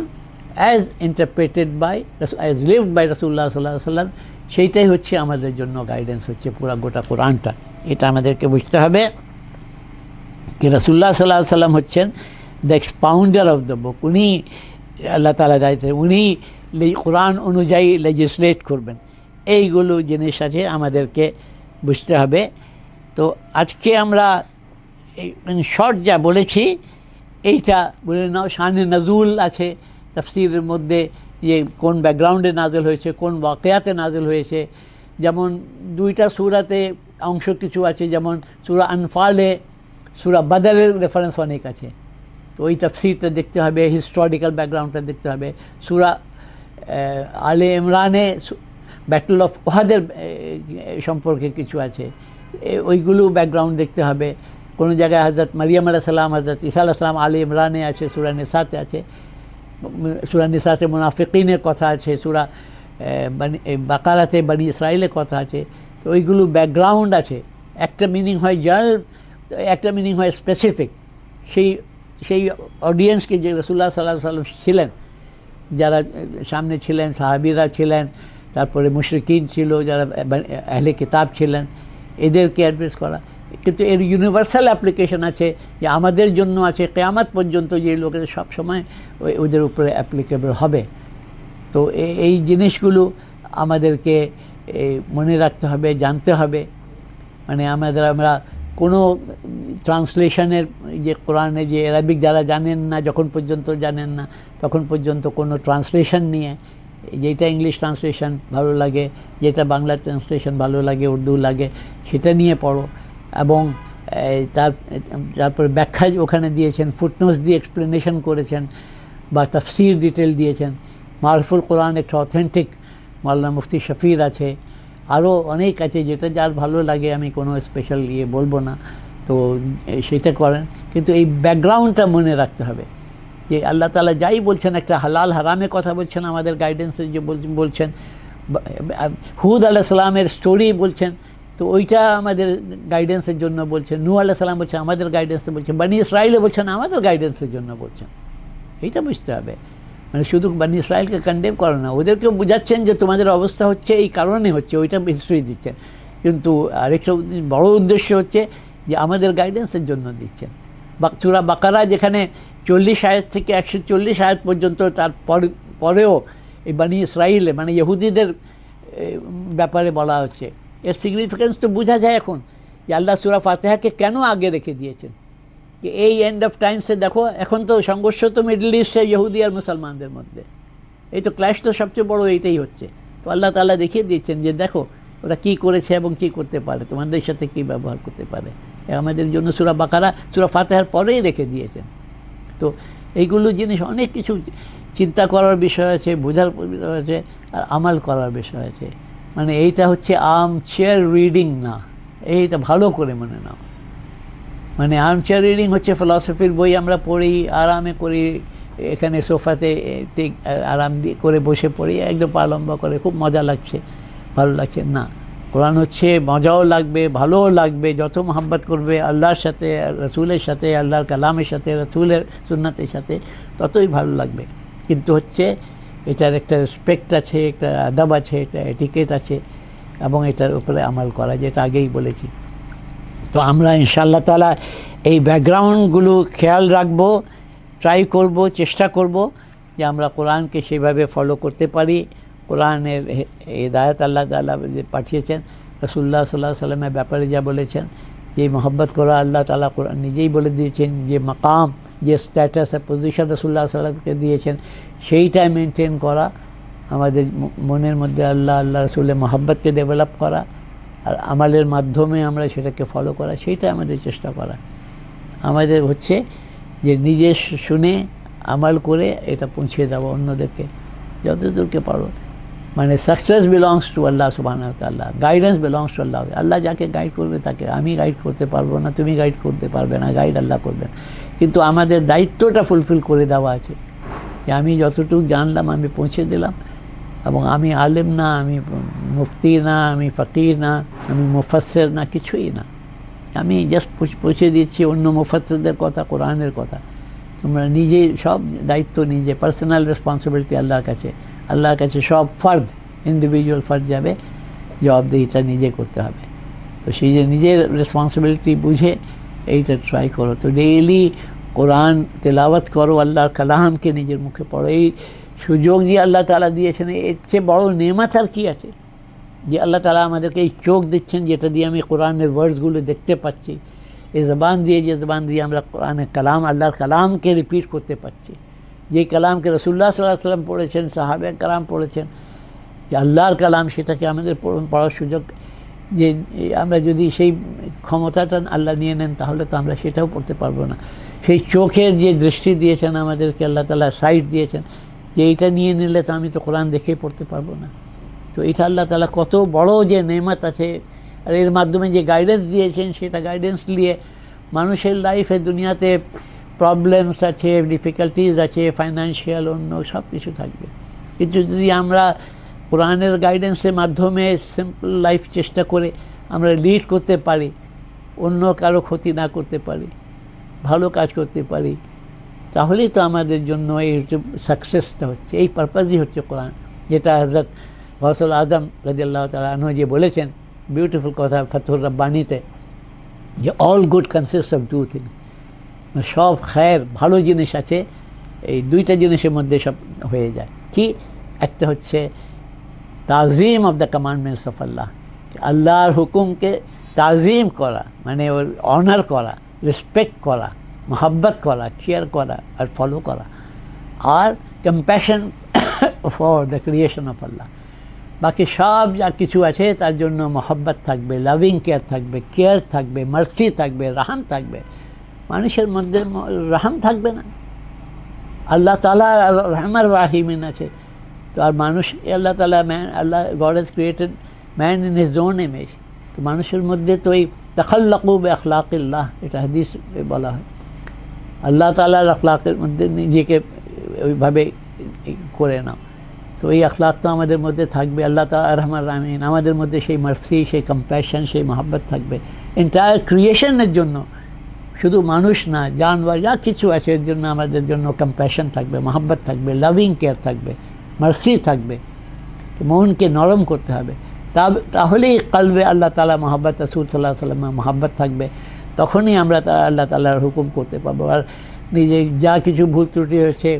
as interpreted by, as lived by রাসূলুল্লাহ সাল্লাল্লাহু আলাইহি ওয়াসাল্লাম, সেইটাই হচ্ছে আমাদের জন্য গাইডেন্স, হচ্ছে পুরা গোটা কোরআনটা। এটা আমাদেরকে বুঝতে হবে কি রাসূলুল্লাহ সাল্লাল্লাহু আলাইহি ওয়াসাল্লাম হচ্ছেন দ্য এক্সপাউন্ডার অফ দ্য বুক। উনি আল্লাহ তাআলা দায়িত্ব, উনি কোরআন অনুযায়ী লেজিসলেট করবেন। এইগুলো জিনিস আছে আমাদেরকে বুঝতে হবে। তো আজকে আমরা শর্ট যা বলেছি এইটা বলে নাও। শানে নজুল আছে তাফসীরের মধ্যে, যে কোন ব্যাকগ্রাউন্ডে নাজেল হয়েছে, কোন ওয়াকিয়াতে নাজেল হয়েছে। যেমন দুইটা সূরাতে অংশ কিছু আছে, যেমন সূরা আনফালে সূরা বদরের রেফারেন্স অনেক আছে, তো ওই তাফসীরটা দেখতে হবে, হিস্টোরিক্যাল ব্যাকগ্রাউন্ডটা দেখতে হবে। সূরা আলে ইমরানে ব্যাটল অফ ওহাদের সম্পর্কে কিছু আছে, ওইগুলো ব্যাকগ্রাউন্ড দেখতে হবে। কোনো জায়গায় হযরত মারিয়াম আলাইহিস সালাম, হযরত ঈসা আলাইহিস সালাম আলে ইমরানে আছে, সূরা নিসাতে আছে, সূরা নিসাতে মুনাফিকিনের কথা আছে, সূরা বাকারাতে বনি ইসরাইলের কথা আছে। তো ওইগুলো ব্যাকগ্রাউন্ড আছে। একটা মিনিং হয় জেনারেল, একটা মিনিং হয় স্পেসিফিক। সেই অডিয়েন্সকে যে রাসূলুল্লাহ সাল্লাল্লাহু আলাইহি ওয়াসাল্লাম ছিলেন, যারা সামনে ছিলেন, সাহাবীরা ছিলেন, তারপরে মুশরিকিন ছিল, যারা আহলে কিতাব ছিলেন, এদেরকে অ্যাড্রেস করা। কিন্তু এর ইউনিভার্সাল অ্যাপ্লিকেশন আছে, যে আমাদের জন্য আছে কিয়ামত পর্যন্ত, যে লোকেদের সবসময় ওদের উপরে অ্যাপ্লিকেবল হবে। তো এই জিনিসগুলো আমাদেরকে মনে রাখতে হবে, জানতে হবে। মানে আমরা কোনো ট্রান্সলেশনের, যে কোরআনে যে অ্যারাবিক যারা জানেন না, যখন পর্যন্ত জানেন না তখন পর্যন্ত কোনো ট্রান্সলেশন নিয়ে, যেটা ইংলিশ ট্রান্সলেশন ভালো লাগে, যেটা বাংলা ট্রান্সলেশন ভালো লাগে, উর্দু লাগে, সেটা নিয়ে পড়ো। এবং তারপরে ব্যাখ্যা ওখানে দিয়েছেন, ফুটনোটস দিয়ে এক্সপ্লেনেশন করেছেন, বা তাফসীর ডিটেল দিয়েছেন। মারফুল কোরআন একটা অথেন্টিক মাওলানা মুফতি শফির আছে, আরও অনেক আছে, যেটা যার ভালো লাগে, আমি কোনো স্পেশাল বলবো না। তো সেটা করেন, কিন্তু এই ব্যাকগ্রাউন্ডটা মনে রাখতে হবে, যে আল্লাহ তাআলা যাই বলছেন, একটা হালাল হারামের কথা বলছেন, আমাদের গাইডেন্সে যে বলছেন, হুদ আলাইহিস সালামের স্টোরি বলছেন, তো ওইটা আমাদের গাইডেন্সের জন্য বলছেন। নূহ আলাইহিস সালাম বলছেন আমাদের গাইডেন্সে বলছেন, বনি ইসরাইলে বলছেন আমাদের গাইডেন্সের জন্য বলছেন। এইটা বুঝতে হবে। মানে শুধু বনি ইসরাইলকে কন্ডেম করে না, ওদেরকেও বোঝাচ্ছেন যে তোমাদের অবস্থা হচ্ছে এই কারণে হচ্ছে, ওইটা হিস্ট্রি দিচ্ছেন। কিন্তু আরেকটা বড় উদ্দেশ্য হচ্ছে যে আমাদের গাইডেন্সের জন্য দিচ্ছেন। সূরা বাকারা যেখানে 40 আয়াত থেকে 140 আয়াত পর্যন্ত, তার পরেও এই বনি ইসরাইলে মানে ইহুদিদের ব্যাপারে বলা হচ্ছে, এর সিগনিফিকেন্স তো বোঝা যায় এখন, যে আল্লাহ সূরা ফাতিহাকে কেন আগে রেখে দিয়েছেন। যে এই এন্ড অফ টাইমসে দেখো, এখন তো সংঘর্ষ তো মিডল ইস্টে ইহুদি আর মুসলমানদের মধ্যে, এই তো ক্ল্যাশ তো সবচেয়ে বড় এইটাই হচ্ছে। তো আল্লাহ তাআলা দেখিয়ে দিয়েছেন যে দেখো ওরা কী করেছে এবং কী করতে পারে, তোমাদের সাথে কী ব্যবহার করতে পারে, আমাদের জন্য সূরা বাকারা সূরা ফাতিহার পরেই রেখে দিয়েছেন। তো এইগুলো জিনিস অনেক কিছু চিন্তা করার বিষয় আছে, বোঝার বিষয় আছে, আর আমাল করার বিষয় আছে। মানে এইটা হচ্ছে চেয়ার রিডিং না, এইটা ভালো করে মনে নাও। মানে চেয়ার রিডিং হচ্ছে ফিলসফির বই আমরা পড়ি, আরামে করি, এখানে সোফাতে ঠিক আরাম দিয়ে করে বসে পড়ি, একদম পা লম্বা করে, খুব মজা লাগছে, ভালো লাগছে না। কোরআন হচ্ছে মজাও লাগবে, ভালোও লাগবে, যত মহব্বত করবে আল্লাহর সাথে, রসুলের সাথে, আল্লাহর কালামের সাথে, রসুলের সুন্নাতের সাথে, ততই ভালো লাগবে। কিন্তু হচ্ছে এটার একটা রেসপেক্ট আছে, একটা আদব আছে, একটা এটিকেট আছে, এবং এটার উপরে আমাল করা, যেটা আগেই বলেছি। তো আমরা ইনশাআল্লাহ তাআলা এই ব্যাকগ্রাউন্ডগুলো খেয়াল রাখবো, ট্রাই করব, চেষ্টা করব যে আমরা কোরআনকে সেভাবে ফলো করতে পারি। কোরআনের হিদায়াত আল্লাহ তাআলা পাঠিয়েছেন, রাসূলুল্লাহ সাল্লাল্লাহু আলাইহি ওয়াসাল্লামের ব্যাপারে যা বলেছেন, যে মহব্বত করা, আল্লাহ তাআলা কোরআন নিজেই বলে দিয়েছেন, যে মাকাম, যে স্ট্যাটাস, পজিশন রাসূলুল্লাহ সাল্লাল্লাহু আলাইহি ওয়াসাল্লামকে দিয়েছেন, সেইটা মেনটেন করা, আমাদের মনের মধ্যে আল্লাহ রাসূলের মহব্বতকে ডেভেলপ করা, আর আমালের মাধ্যমে আমরা সেটাকে ফলো করা, সেইটা আমাদের চেষ্টা করা। আমাদের হচ্ছে যে নিজে শুনে আমাল করে এটা পৌঁছে দেওয়া অন্যদেরকে, যতদূরকে পারো। মানে সাকসেস বিলংস টু আল্লাহ সুবহানাহু ওয়া তাআলা, গাইডেন্স বিলংস টু আল্লাহ। আল্লাহ যাকে গাইড করবে তাকে, আমি গাইড করতে পারবো না, তুমি গাইড করতে পারবে না, গাইড আল্লাহ করবেন। কিন্তু আমাদের দায়িত্বটা ফুলফিল করে দেওয়া আছে, যে আমি যতটুকু জানলাম আমি পৌঁছে দিলাম। এবং আমি আলেম না, আমি মুফতি না, আমি ফকির না, আমি মুফাসসির না, কিছুই না। আমি জাস্ট পৌঁছে দিচ্ছি অন্য মুফাসসিরদের কথা, কোরআনের কথা। তোমরা নিজেই সব দায়িত্ব, নিজে পার্সোনাল রেসপন্সিবিলিটি আল্লাহর কাছে সব ফর্দ, ইন্ডিভিজুয়াল ফর্দ যাবে, জবাবদিহিটা নিজে করতে হবে। তো সেই যে নিজের রেসপন্সিবিলিটি বুঝে এইটা ট্রাই করো। তো ডেইলি কোরআন তেলাওয়াত করো, আল্লাহর কালামকে নিজের মুখে পড়ো। এই সুযোগ যে আল্লাহ তাআলা দিয়েছেন, এর চেয়ে বড় নেয়ামত আর কি আছে? যে আল্লাহ তাআলা আমাদেরকে এই চোখ দিচ্ছেন যেটা দিয়ে আমি কোরআনের ওয়ার্ডসগুলো দেখতে পাচ্ছি, এই জবান দিয়ে যে জবান দিয়ে আমরা কোরআনের কালাম আল্লাহর কালামকে রিপিট করতে পারছি, যে কালামকে রাসূলুল্লাহ সাল্লাল্লাহু আলাইহি ওয়াসাল্লাম পড়েছেন, সাহাবায়ে কেরাম পড়েছেন, যে আল্লাহর কালাম, সেটাকে আমাদের পড়ার সুযোগ, যে আমরা যদি সেই ক্ষমতাটা আল্লাহ নিয়ে নেন তাহলে তো আমরা সেটাও পড়তে পারবো না। সেই চোখের যে দৃষ্টি দিয়েছেন আমাদেরকে আল্লাহ তাআলা, সাইট দিয়েছেন, যে এইটা নিয়ে নিলে তো আমি তো কোরআন দেখেই পড়তে পারবো না। তো এটা আল্লাহ তাআলা কত বড় যে নেয়ামত আছে, আর এর মাধ্যমে যে গাইডেন্স দিয়েছেন, সেটা গাইডেন্স নিয়ে মানুষের লাইফে দুনিয়াতে প্রবলেমস আছে, ডিফিকাল্টিজ আছে, ফাইন্যান্সিয়াল অন্য সব কিছু থাকবে, কিন্তু যদি আমরা কোরআনের গাইডেন্সের মাধ্যমে সিম্পল লাইফ চেষ্টা করে আমরা লিড করতে পারি, অন্য কারো ক্ষতি না করতে পারি, ভালো কাজ করতে পারি, তাহলেই তো আমাদের জন্য এই সাকসেসটা হচ্ছে, এই পারপাসই হচ্ছে কোরআন। যেটা হযরত গৌসুল আজম রাদিয়াল্লাহু তাআলা আনহু যে বলেছেন বিউটিফুল কথা ফাতহুর রাব্বানীতে, যে all good consist of two things, সব খায়ের ভালো জিনিস আছে এই দুইটা জিনিসের মধ্যে সব হয়ে যায়। কি? একটা হচ্ছে তাজিম অফ দ্য কমান্ডমেন্টস অফ আল্লাহ, আল্লাহর হুকুমকে তাজিম করা, মানে ওর অনার করা, রেসপেক্ট করা, মোহাব্বত করা, কেয়ার করা আর ফলো করা, আর compassion for the creation of Allah. বাকি সব যা কিছু আছে তার জন্য মোহাব্বত থাকবে, লাভিং কেয়ার থাকবে, কেয়ার থাকবে, মার্সি থাকবে, রাহাম থাকবে। মানুষের মধ্যে রাহাম থাকবে না, আল্লাহ তাআলা রহমান রাহিমিন আছে, তো আর মানুষ আল্লাহ তাআলা Allah god has created man in his own image, তো মানুষের মধ্যে তো এই তাখাল্লাকু বিআখলাকিল্লাহ, এটা হাদিস বলা হয়, আল্লাহ তাআলার আখলাকের মধ্যে নিজেকে ওইভাবে করে নাও, তো এই আখলাক তো আমাদের মধ্যে থাকবে। আল্লাহ তাআলা রহমান রাহিমিন, আমাদের মধ্যে সেই মার্সি, সেই কম্প্যাশন, সেই মহব্বত থাকবে এন্টায়ার ক্রিয়েশনের জন্য, শুধু মানুষ না, জানোয়ার যা কিছু আছে এর জন্য আমাদের জন্য কম্প্যাশন থাকবে, মহব্বত থাকবে, লাভিং কেয়ার থাকবে, মার্সি থাকবে, মনকে নরম করতে হবে, তাহলেই কলবে আল্লাহ তাআলা মহব্বত, রাসূল সাল্লাল্লাহু আলাইহি ওয়াসাল্লামের মহব্বত থাকবে, তখনই আমরা আল্লাহ তাআলার হুকুম করতে পারবো। আর নিজে যা কিছু ভুল ত্রুটি হয়েছে,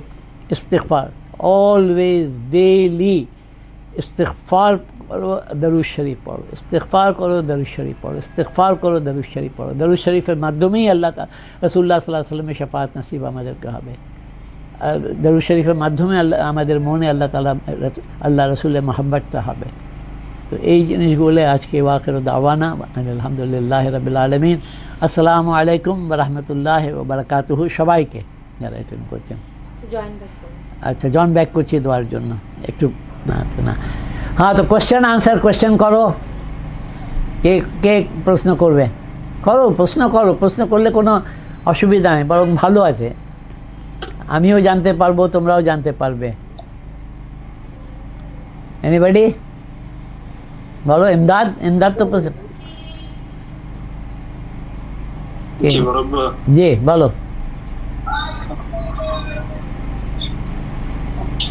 ইস্তিগফার, অলওয়েজ ডেইলি ইস্তিগফার করো, দরুদ শরীফ পড়ো, ইস্তিগফার করো, দরুদ শরীফ পড়ো, ইস্তিগফার করো, দরুদ শরীফ পড়ো। দরুদ শরীফের মাধ্যমেই আল্লাহ তাআলা, রাসূলুল্লাহ সাল্লাল্লাহু আলাইহি ওয়াসাল্লামের শাফাআত নসিব আমাদেরকে হবে। দরুদ শরীফের মাধ্যমে আল্লাহ আমাদের মনে আল্লাহ তাআলা, আল্লাহ রাসূলের মহব্বতটা হবে। তো এই জিনিসগুলো আজকে ওয়াকির দাওয়ানা আলহামদুলিল্লাহ রাব্বিল আলামিন। আসসালামু আলাইকুম ওয়া রাহমাতুল্লাহি ওয়া বারাকাতুহু। সবাইকে যারা অ্যাটেন্ড করছেন, আচ্ছা জয়েন ব্যাক করছি দোয়ার জন্য একটু না। হ্যাঁ, তো কোশ্চেন আনসার, কোশ্চেন করো, কে কে প্রশ্ন করবে করো, প্রশ্ন করো, প্রশ্ন করলে কোনো অসুবিধা নেই, বরং ভালো আছে, আমিও জানতে পারবো, তোমরাও জানতে পারবে। এনিবডি বলো। ইমদাদ তো প্রশ্ন, জি বলো।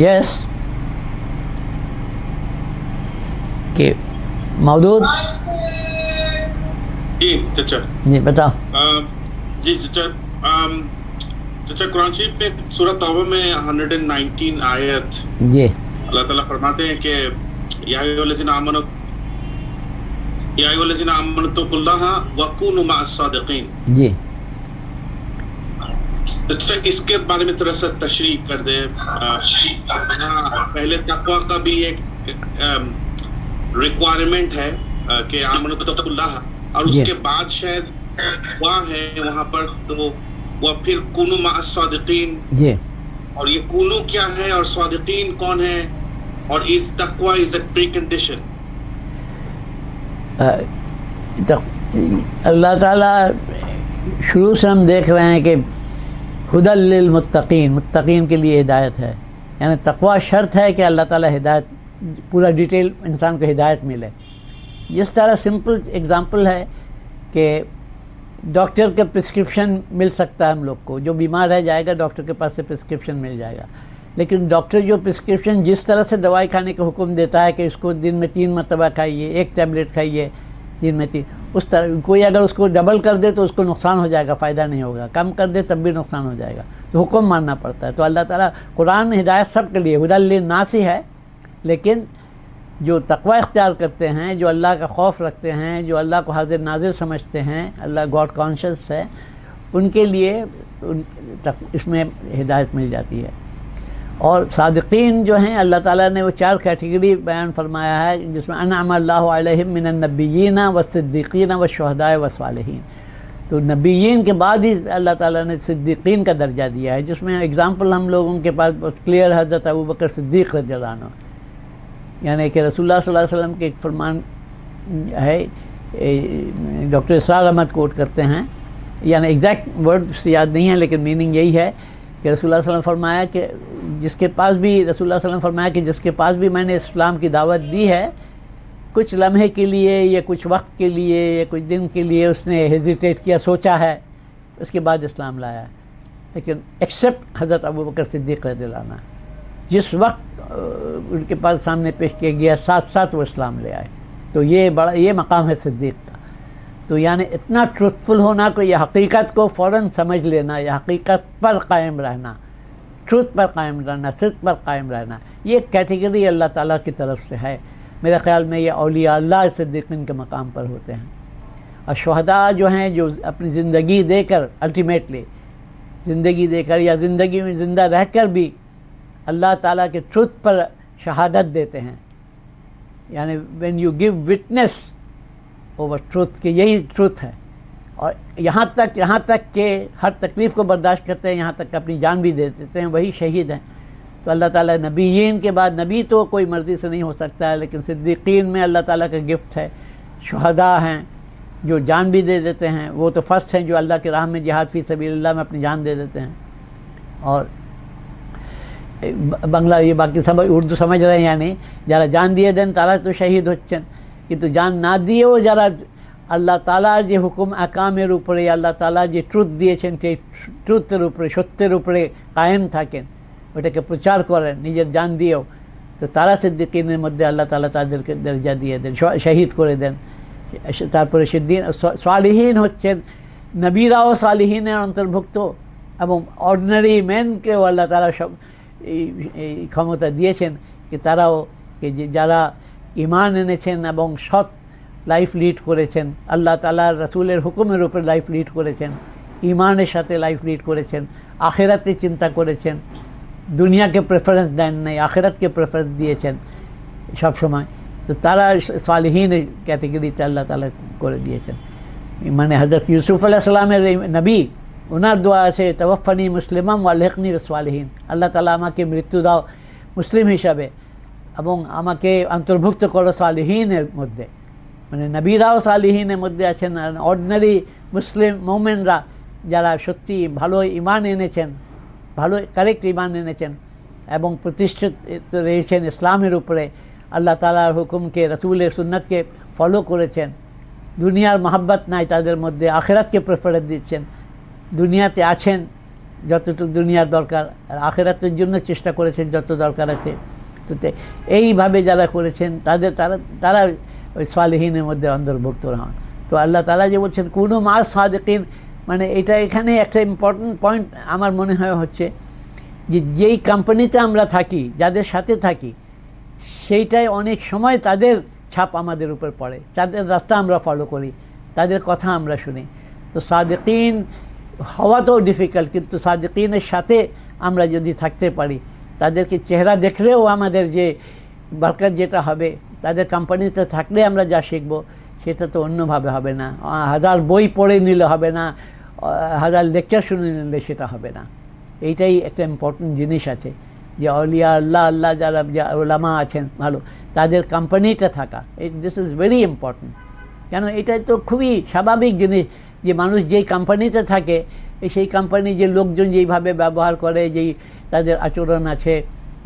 यस के मौजूद जी चाचा, जी बताओ। जी चाचा, चाचा कुरान शरीफ में सूरह तौबा में 119 आयत जी अल्लाह ताला फरमाते हैं कि या अय्युहल्लज़ीना आमनु तक़ुल्लाहा व कूनू मअस सादिक़ीन। जी चाचा इसके बारे में थोड़ा सा तशरीह कर दे। पहले तक़वा का भी एक रिक्वायरमेंट है कि आमनु तक़ुल्लाह, और उसके बाद शायद वहाँ है वहाँ पर, तो वह फिर कूनू मअस सादिक़ीन। जी और ये कूनू क्या है और सादिक़ीन कौन है, और इस तक़वा इज अ प्री कंडीशन। अल्लाह ताला शुरू से हम देख रहे हैं कि हुदल लिल मुत्तकीन, मुत्तकीन के लिए हिदायत है, यानी तक़वा शर्त है कि अल्लाह ताला हिदायत, पूरा डिटेल इंसान को हिदायत मिले। जिस तरह सिंपल एग्जांपल है कि डॉक्टर का प्रिस्क्रिप्शन मिल सकता है हम लोग को, जो बीमार रह जाएगा डॉक्टर के पास से प्रिस्क्रिप्शन मिल जाएगा, लेकिन डॉक्टर जो प्रिस्क्रिप्शन जिस तरह से दवाई खाने का हुक्म देता है कि इसको दिन में 3 मरतबा खाइए, 1 टैबलेट खाइए दिन में 3, उस तरह कोई अगर उसको डबल कर दे तो उसको नुकसान हो जाएगा, फ़ायदा नहीं होगा, कम कर दे तब भी नुकसान हो जाएगा, तो हुक्म मानना पड़ता है। तो अल्लाह ताला कुरान हिदायत सब के लिए हुदल लिन्नास ही है, लेकिन جو تقوی اختیار کرتے ہیں, جو اللہ کا خوف رکھتے ہیں, جو اللہ کو حاضر ناظر سمجھتے ہیں, اللہ گاڈ کانشیس ہے, ان کے لیے اس میں ہدایت مل جاتی ہے. اور صادقین جو ہیں اللہ تعالیٰ نے وہ 4 کیٹیگری بیان فرمایا ہے جس میں انعم اللہ علیہم من النبیین والصدیقین والشہداء والصالحین. تو نبیین کے بعد ہی اللہ تعالیٰ نے صدیقین کا درجہ دیا ہے, جس میں اگزامپل ہم لوگوں کے پاس بہت کلیئر حضرت ابوبکر صدیق رضی اللہ عنہ, یعنی کہ رسول اللہ صلی اللہ علیہ وسلم کے ایک فرمان ہے, ڈاکٹر اسرار احمد کوٹ کرتے ہیں, یعنی ایگزیکٹ ورڈ سے یاد نہیں ہے لیکن میننگ یہی ہے کہ رسول اللہ صلی اللہ علیہ وسلم فرمایا کہ جس کے پاس بھی رسول اللہ صلی اللہ علیہ وسلم فرمایا کہ جس کے پاس بھی میں نے اسلام کی دعوت دی ہے, کچھ لمحے کے لیے یا کچھ وقت کے لیے یا کچھ دن کے لیے اس نے ہیزیٹیٹ کیا, سوچا ہے, اس کے بعد اسلام لایا ہے, لیکن ایکسیپٹ حضرت ابوبکر صدیق رضی اللہ عنہ, جس وقت ان کے پاس سامنے پیش کیا گیا ساتھ ساتھ وہ اسلام لے آئے. تو یہ مقام ہے صدیق کا. تو یعنی اتنا ٹروتھفل ہونا کہ یہ حقیقت کو فوراً سمجھ لینا, یہ حقیقت پر قائم رہنا, ٹروتھ پر قائم رہنا, صدق پر قائم رہنا, یہ کیٹیگری اللہ تعالیٰ کی طرف سے ہے. میرے خیال میں یہ اولیاء اللہ صدیقین کے مقام پر ہوتے ہیں. اور شہداء جو ہیں جو اپنی زندگی دے کر, الٹیمیٹلی زندگی دے کر یا زندگی میں زندہ رہ کر بھی اللہ تعالیٰ کے ٹروتھ پر شہادت دیتے ہیں, یعنی when you give witness over truth کہ یہی ٹروتھ ہے, اور یہاں تک کہ ہر تکلیف کو برداشت کرتے ہیں, یہاں تک کہ اپنی جان بھی دے دیتے ہیں, وہی شہید ہیں. تو اللہ تعالیٰ نبیین کے بعد, نبی تو کوئی مرضی سے نہیں ہو سکتا ہے, لیکن صدیقین میں اللہ تعالیٰ کا گفٹ ہے. شہداء ہیں جو جان بھی دے دیتے ہیں, وہ تو فرسٹ ہیں جو اللہ کی راہ میں جہاد فی سبیل اللہ میں اپنی جان دے دیتے ہیں. اور Bangla یہ باقی সবাই উর্দু সমাজ রহে yani যারা জান দিয়ে দেন তারা তো শহীদ হচ্ছেন, কিন্তু জান না দিয়েও যারা আল্লাহ তাআলার যে হুকুম আকামের উপরে, আল্লাহ তাআলা যে ট্রুথ দিয়েছেন সেই ট্রুথের উপরে, সত্যের উপরে কায়েম থাকেন, ওটাকে প্রচার করেন নিজের জান দিয়েও, তো তারা সিদ্দিকিনের মধ্যে আল্লাহ তাআলা তাদেরকে দরজা দিয়ে দেন, শহীদ করে দেন. তারপরে সালিহীন হচ্ছেন, নবীরাও সালিহীনের অন্তর্ভুক্ত, এবং অর্ডিনারি ম্যানকেও আল্লাহ তাআলা সব এই ক্ষমতা দিয়েছেন যে তারাও যারা ঈমান এনেছেন এবং সৎ লাইফ লিড করেছেন, আল্লাহ তাআলার রাসূলের হুকুমের উপর লাইফ লিড করেছেন, ঈমানের সাথে লাইফ লিড করেছেন, আখিরাতের চিন্তা করেছেন, দুনিয়াকে প্রেফারেন্স দেন নাই, আখিরাতকে প্রেফারেন্স দিয়েছেন সব সময়, তো তারা সালিহীনের ক্যাটাগরিতে আল্লাহ তাআলা করে দিয়েছেন. মানে হযরত ইউসুফ আলাইহিস সালামের নবী, ওনার দোয়া আছে তাওয়াফানি মুসলিমান ওয়ালহিকনি বিসসালিহিন, আল্লাহ তাআলা আমাকে মৃত্যু দাও মুসলিম হিসাবে এবং আমাকে অন্তর্ভুক্ত করো সালিহীনের মধ্যে. মানে নবীরাও সালিহীনের মধ্যে আছেন, অর্ডিনারি মুসলিম মোমেনরা যারা সত্যি ভালো ঈমান এনেছেন, ভালো কারেক্ট ঈমান এনেছেন এবং প্রতিষ্ঠিত রয়েছেন ইসলামের উপরে, আল্লাহ তাআলার হুকুমকে, রাসূলের সুন্নাতকে ফলো করেছেন, দুনিয়ার মহব্বত নাই তাদের মধ্যে, আখিরাতকে প্রেফারেন্স দিচ্ছেন, দুনিয়াতে আছেন যতটুকু দুনিয়ার দরকার, আর আখিরাতের জন্য চেষ্টা করেছেন যত দরকার আছে. তো এইভাবে যারা করেছেন তারা ওই সালিহীনের মধ্যে অন্তর্ভুক্ত হন. তো আল্লাহ তাআলা যে বলছেন কুনু মা সাদিকিন, মানে এটা এখানে একটা ইম্পর্টেন্ট পয়েন্ট আমার মনে হয় হচ্ছে যে যেই কোম্পানিতে আমরা থাকি, যাদের সাথে থাকি, সেইটাই অনেক সময় তাদের ছাপ আমাদের উপর পড়ে, তাদের রাস্তা আমরা ফলো করি, তাদের কথা আমরা শুনি. তো সাদিকিন হওয়া তো ডিফিকাল্ট, কিন্তু সাদিকিনের সাথে আমরা যদি থাকতে পারি, তাদেরকে চেহারা দেখলেও আমাদের যে বরকত যেটা হবে, তাদের কোম্পানিতে থাকলে আমরা যা শিখব সেটা তো অন্যভাবে হবে না, হাজার বই পড়ে নিলে হবে না, হাজার লেকচার শুনে নিলে সেটা হবে না. এইটাই একটা ইম্পর্টেন্ট জিনিস আছে যে আউলিয়া আল্লাহ যারা ওলামা আছেন ভালো, তাদের কোম্পানিটা থাকা, দিস ইজ ভেরি ইম্পর্টেন্ট. কেন এটা তো খুবই স্বাভাবিক জিনিস যে মানুষ যেই কোম্পানিতে থাকে, সেই কোম্পানি যে লোকজন যেইভাবে ব্যবহার করে, যেই তাদের আচরণ আছে,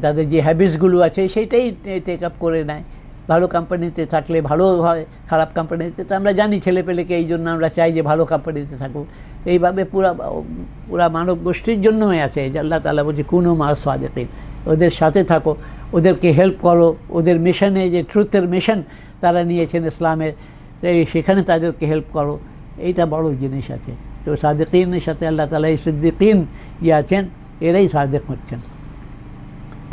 তাদের যে হ্যাবিটসগুলো আছে, সেইটাই টেক আপ করে নেয়. ভালো কোম্পানিতে থাকলে ভালো হয়, খারাপ কোম্পানিতে তো আমরা জানি ছেলেপেলেকে, এই জন্য আমরা চাই যে ভালো কোম্পানিতে থাকুক. এইভাবে পুরা মানব গোষ্ঠীর জন্যই আছে যে আল্লাহ তাআলা বলছে কুনু মা সাদিকিন, ওদের সাথে থাকো, ওদেরকে হেল্প করো, ওদের মিশনে যে ট্রুথের মিশন তারা নিয়েছেন ইসলামের, সেখানে তাদেরকে হেল্প করো, এইটা বড় জিনিস আছে. তো সাদিকিনের সাথে আল্লাহ তাআলা এই সিদ্দিকিন যে আছেন এরাই সাদিক হচ্ছেন.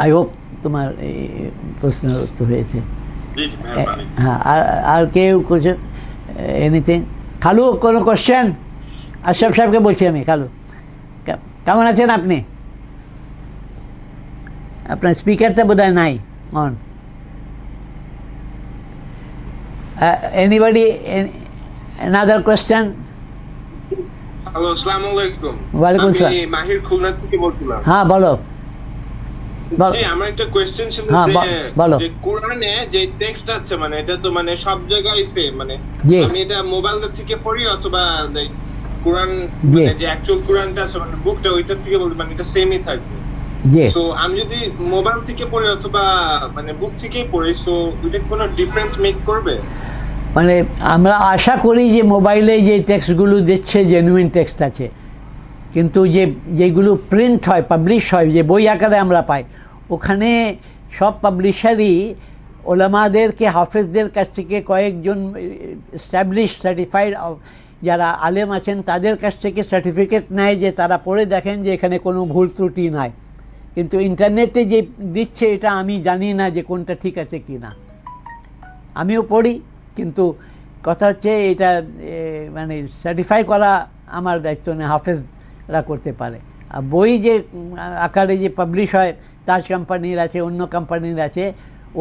আই হোপ তোমার এই প্রশ্নের উত্তর হয়েছে. जी जी मेहरबानी হ্যাঁ, আর কেউ কিছু এনিথিং? খালু কোনো কোশ্চেন? আশরাফ সাহেবকে বলছি আমি। খালু কেমন আছেন আপনি? আপনার স্পিকারটা বোধহয় নাই on. Anybody another question? Hello, আসসালামু আলাইকুম। ওয়ালাইকুম আসসালাম। আমি মাহির খুলনা থেকে বলছিলাম। হ্যাঁ বলো। জি, আমার একটা কোয়েশ্চেন ছিল হ্যাঁ, বলো। যে কোরআনে যে টেক্সট আছে মানে এটা তো মানে সব জায়গায় সেম, মানে জি। আমি এটা মোবাইল থেকে পড়ি অথবা লাইক কোরআন জি। মানে যে অ্যাকচুয়াল কোরআনটা আছে মানে বুকটা ওইটা থেকে বলি মানে এটা সেমই থাকবে। জি। সো আমি যদি মোবাইল থেকে পড়ি অথবা মানে বুক থেকেই পড়ি, সো এটা কোনো ডিফারেন্স মেক করবে? মানে আমরা আশা করি যে মোবাইলে যে টেক্সটগুলো দিচ্ছে জেনুইন টেক্সট আছে, কিন্তু যেগুলো প্রিন্ট হয়, পাবলিশ হয়, যে বই আকারে আমরা পাই, ওখানে সব পাবলিশারই ওলামাদেরকে, হাফেজদের কাছ থেকে কয়েকজন এস্টাবলিশ সার্টিফাইড যারা আলেম আছেন তাদের কাছ থেকে সার্টিফিকেট নেয় যে তারা পড়ে দেখেন যে এখানে কোনো ভুল ত্রুটি নাই। কিন্তু ইন্টারনেটে যে দিচ্ছে এটা আমি জানি না যে কোনটা ঠিক আছে কি না। আমিও পড়ি, কিন্তু কথা হচ্ছে এটা মানে সার্টিফাই করা আমার দায়িত্ব নেই, হাফেজরা করতে পারে। আর বই যে আকারে যে পাবলিশ হয়, তাজ কোম্পানির আছে, অন্য কোম্পানির আছে,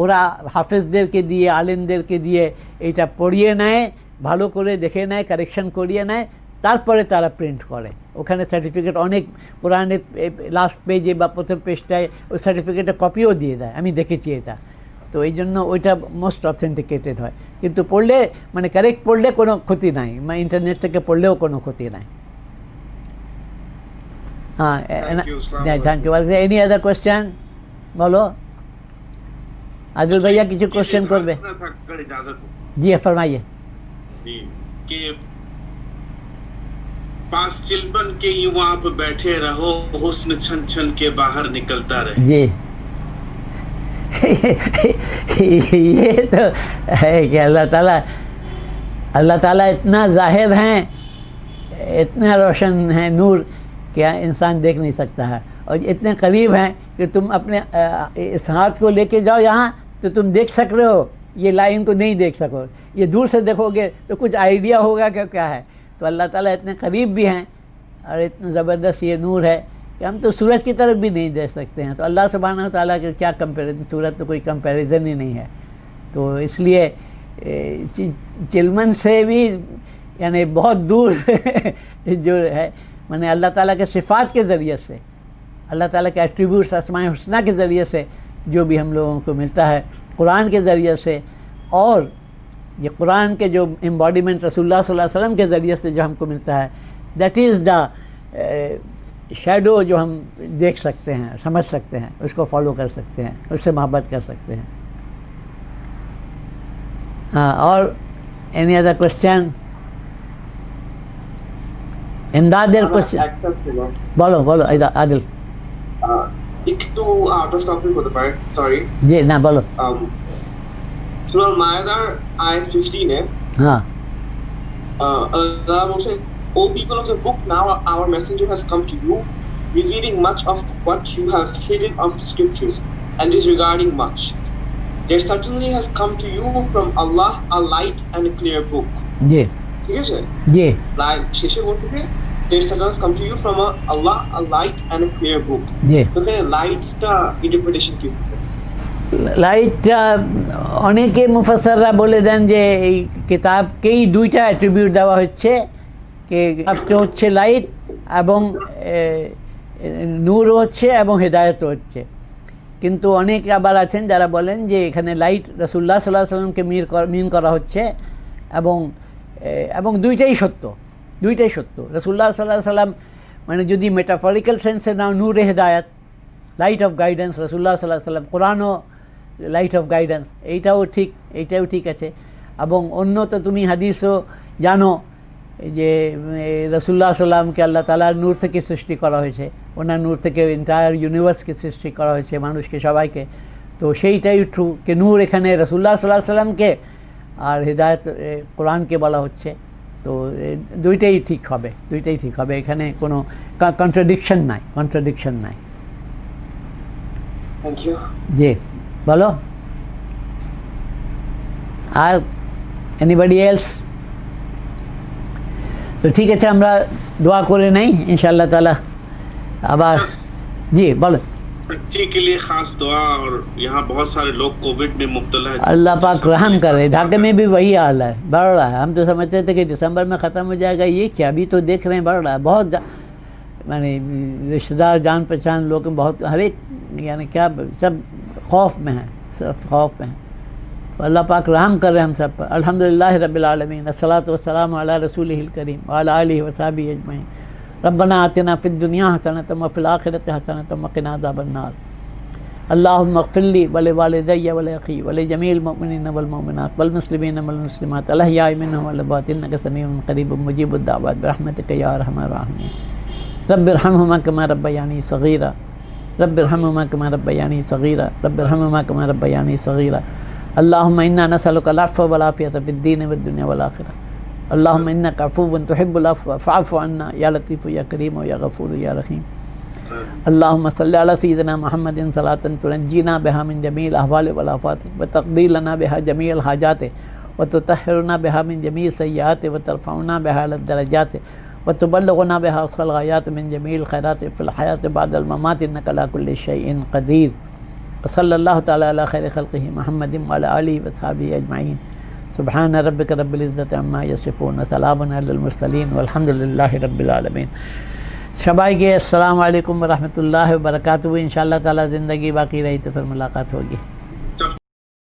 ওরা হাফেজদেরকে দিয়ে, আলেমদেরকে দিয়ে এইটা পড়িয়ে নেয়, ভালো করে দেখে নেয়, কারেকশন করিয়ে নেয়, তারপরে তারা প্রিন্ট করে। ওখানে সার্টিফিকেট অনেক কোরআনে লাস্ট পেজে বা প্রথম পেজটায় ওই সার্টিফিকেটের কপিও দিয়ে দেয়, আমি দেখেছি এটা। তো এই জন্য ওইটা মোস্ট অথেন্টিকেটেড হয়। কিন্তু পড়লে মানে কারেক্ট পড়লে কোনো ক্ষতি নাই, মানে ইন্টারনেট থেকে পড়লেও কোনো ক্ষতি নাই। হ্যাঁ, thank you. Any other question? বলো। আদিল ভাইয়া কিছু কোয়েশ্চেন করবে? इजाजत है জি फरमाइए। जी कि पास चिलबन के यूं वहां पे बैठे रहो, हुस्न छन छन के बाहर निकलता रहे। जी ये तो है कि अल्लाह ताला इतना जाहिर हैं, इतना रोशन है नूर कि इंसान देख नहीं सकता है, और इतने करीब हैं कि तुम अपने इस हाथ को लेके जाओ यहाँ तो तुम देख सक रहे हो, ये लाइन को नहीं देख सको, ये दूर से देखोगे तो कुछ आइडिया होगा कि क्या है। तो अल्लाह ताला इतने करीब भी हैं और इतना ज़बरदस्त ये नूर है कि हम तो सूरज की तरफ भी नहीं देख सकते हैं। तो अल्लाह सुब्हानहू ताला के क्या कंपेरिजन, सूरज तो कोई कंपैरिजन ही नहीं है। तो इसलिए चिलमन से भी यानी बहुत दूर जो है, माने अल्लाह ताला के सिफ़ात के ज़रिए से, अल्लाह ताला के एट्रीब्यूट्स, अस्माए हुस्ना के ज़रिए से जो भी हम लोगों को मिलता है, कुरान के ज़रिए से, और ये कुरान के जो एम्बॉडीमेंट रसूलुल्लाह सल्लल्लाहु अलैहि वसल्लम के ज़रिए से जो हमको मिलता है, दैट इज़ द शैडो जो हम देख सकते हैं, समझ सकते हैं, उसको फॉलो कर सकते हैं, उससे मोहब्बत कर सकते हैं। हाँ, और एनी अदर क्वेश्चन? इमदाদের क्वेश्चन বলো বলো আদিল। একটু আউট অফ টপিক হতে পারে, সরি। জি না বলো। সূরা মায়েদার আয়াত 15 এ হ্যাঁ, আল্লাহ বলছে, O people of the book, now our messenger has come to you, revealing much of what you have hidden of the scriptures, and is regarding much. There certainly has come to you from Allah a light and a clear book. জি ঠিক আছে? জি light শেষে বলতে there certainly has come to you from Allah a light and a clear book. জি। তো এখানে লাইটটা interpretation কি? লাইটটা অনেকে মুফাসসিররা বলে দেন যে এই কিতাবকেই দুইটা অ্যাট্রিবিউট দেওয়া হচ্ছে, যে কিতাবকে হচ্ছে লাইট এবং নূর হচ্ছে এবং হেদায়েতও হচ্ছে। কিন্তু অনেক আবার আছেন যারা বলেন যে এখানে লাইট রাসূলুল্লাহ সাল্লাল্লাহু আলাইহি ওয়াসাল্লামকে মিন করা হচ্ছে, এবং দুইটাই সত্য, দুইটাই সত্য। রাসূলুল্লাহ সাল্লাল্লাহু আলাইহি ওয়াসাল্লাম মানে যদি মেটাফরিক্যাল সেন্সে নাও, নূরে হেদায়েত, লাইট অফ গাইডেন্স, রাসূলুল্লাহ সাল্লাল্লাহু আলাইহি ওয়াসাল্লাম কোরআনও লাইট অফ গাইডেন্স, এইটাও ঠিক আছে। এবং অন্য তো তুমি হাদিসও জানো যে রাসূলুল্লাহ সাল্লামকে আল্লাহ তাআলার নূর থেকে সৃষ্টি করা হয়েছে, ওনার নূর থেকে এন্টায়ার ইউনিভার্সকে সৃষ্টি করা হয়েছে, মানুষকে, সবাইকে। তো সেইটাই ট্রু যে নূর এখানে রাসূলুল্লাহ সাল্লাল্লাহু আলাইহি সাল্লামকে, আর হেদায়েত কোরআনকে বলা হচ্ছে। তো দুইটাই ঠিক হবে, দুইটাই ঠিক হবে, এখানে কোনো কন্ট্রাডিকশন নাই। Thank you. জি বলো। আর এনিবডি এলস? তো ঠিক আছে, আমরা দোয়া করে নেই ইনশাআল্লাহ তাআলা। আবার জি বলেন। बच्चे के लिए खास दुआ, और यहाँ बहुत सारे लोग कोविड में मुब्तला है। अल्लाह पाक रहम करे। ढाका में भी वही हाल है, बढ़ रहा है। हम तो समझते थे कि दिसंबर में ख़त्म हो जाएगा, ये क्या, अभी तो देख रहे हैं बढ़ रहा है बहुत। माने रिश्तेदार जान पहचान लोग बहुत, हर एक यानी क्या सब खौफ में हैं, सब खौफ में हैं। तो अल्लाह पाक रहम कर रहे हम सब पर। अल्हम्दुलिल्लाह रब्बिल आलमीन, अस्सलातु वस्सलामु अला रसूलिहिल करीम व अला आलिहि व सहबिहि अजमईन। रब्बना आतिना फिद दुनिया हसनतम व फिल आखिरति हसनतम व क़िना अज़ाबन नार। अल्लाहुम्मा इग़फ़िर ली व लिवालिदैया व लिअख़ी व लिजमीइल मुअमिनीन वल मुअमिनात वल मुस्लिमीन वल मुस्लिमात अल अहयाइ मिनहुम वल अमवात इन्नका समीउन क़रीबुम मुजीबुद दाअवात बिरहमतिका या अरहमर राहिमीन। रब्बिरहमहुमा कमा रब्बयानी सग़ीरा, रब्बिरहमहुमा कमा रब्बयानी सग़ीरा, रब्बिरहमहुमा कमा रब्बयानी सग़ीरा। अल्लाहुम्मा इन्ना नसअलुका अल-अफ़्व वल आफ़ियता फ़िद-दीन वद-दुन्या वल आख़िरह। अल्लाहुम्मा इन्नका अफ़ुव्वुन तुहिब्बुल अफ़्व फ़अफ़ु अन्ना या लतीफ़ु या करीमु या गफ़ूरु या रहीम। अल्लाहुम्मा सल्लि अला सय्यिदिना मुहम्मदिन सलातन तुनज्जीना बिहा मिन जमीइल अहवाल वल आफ़ात व तक़दी लना बिहा जमीअल हाजात व तुतahhiruna बिहा मिन जमीइ सय्यिआत व तरफ़उना बिहा अला दरजात व तुबल्लिग़ुना बिहा अक़सल ग़ायात मिन जमीइल ख़ैरात फ़िल हयात बअदल ममात इन्नका अला कुल्लि शैइन क़दीर। व सल्लल्लाहु तआला अला खैरि ख़ल्क़िही मुहम्मदिन व अला आलिहि व सहबिही अजमईन। सुब्हान रब्बिका रब्बिल इज़्ज़ति अम्मा यसिफ़ून व सलामुन अलल मुरसलीन वल्हम्दुलिल्लाहि रब्बिल आलमीन। शबाई के अस्सलामु अलैकुम व रहमतुल्लाहि व बरकातुहू। इंशाअल्लाह ताला ज़िंदगी बाकी रही तो फिर मुलाकात होगी।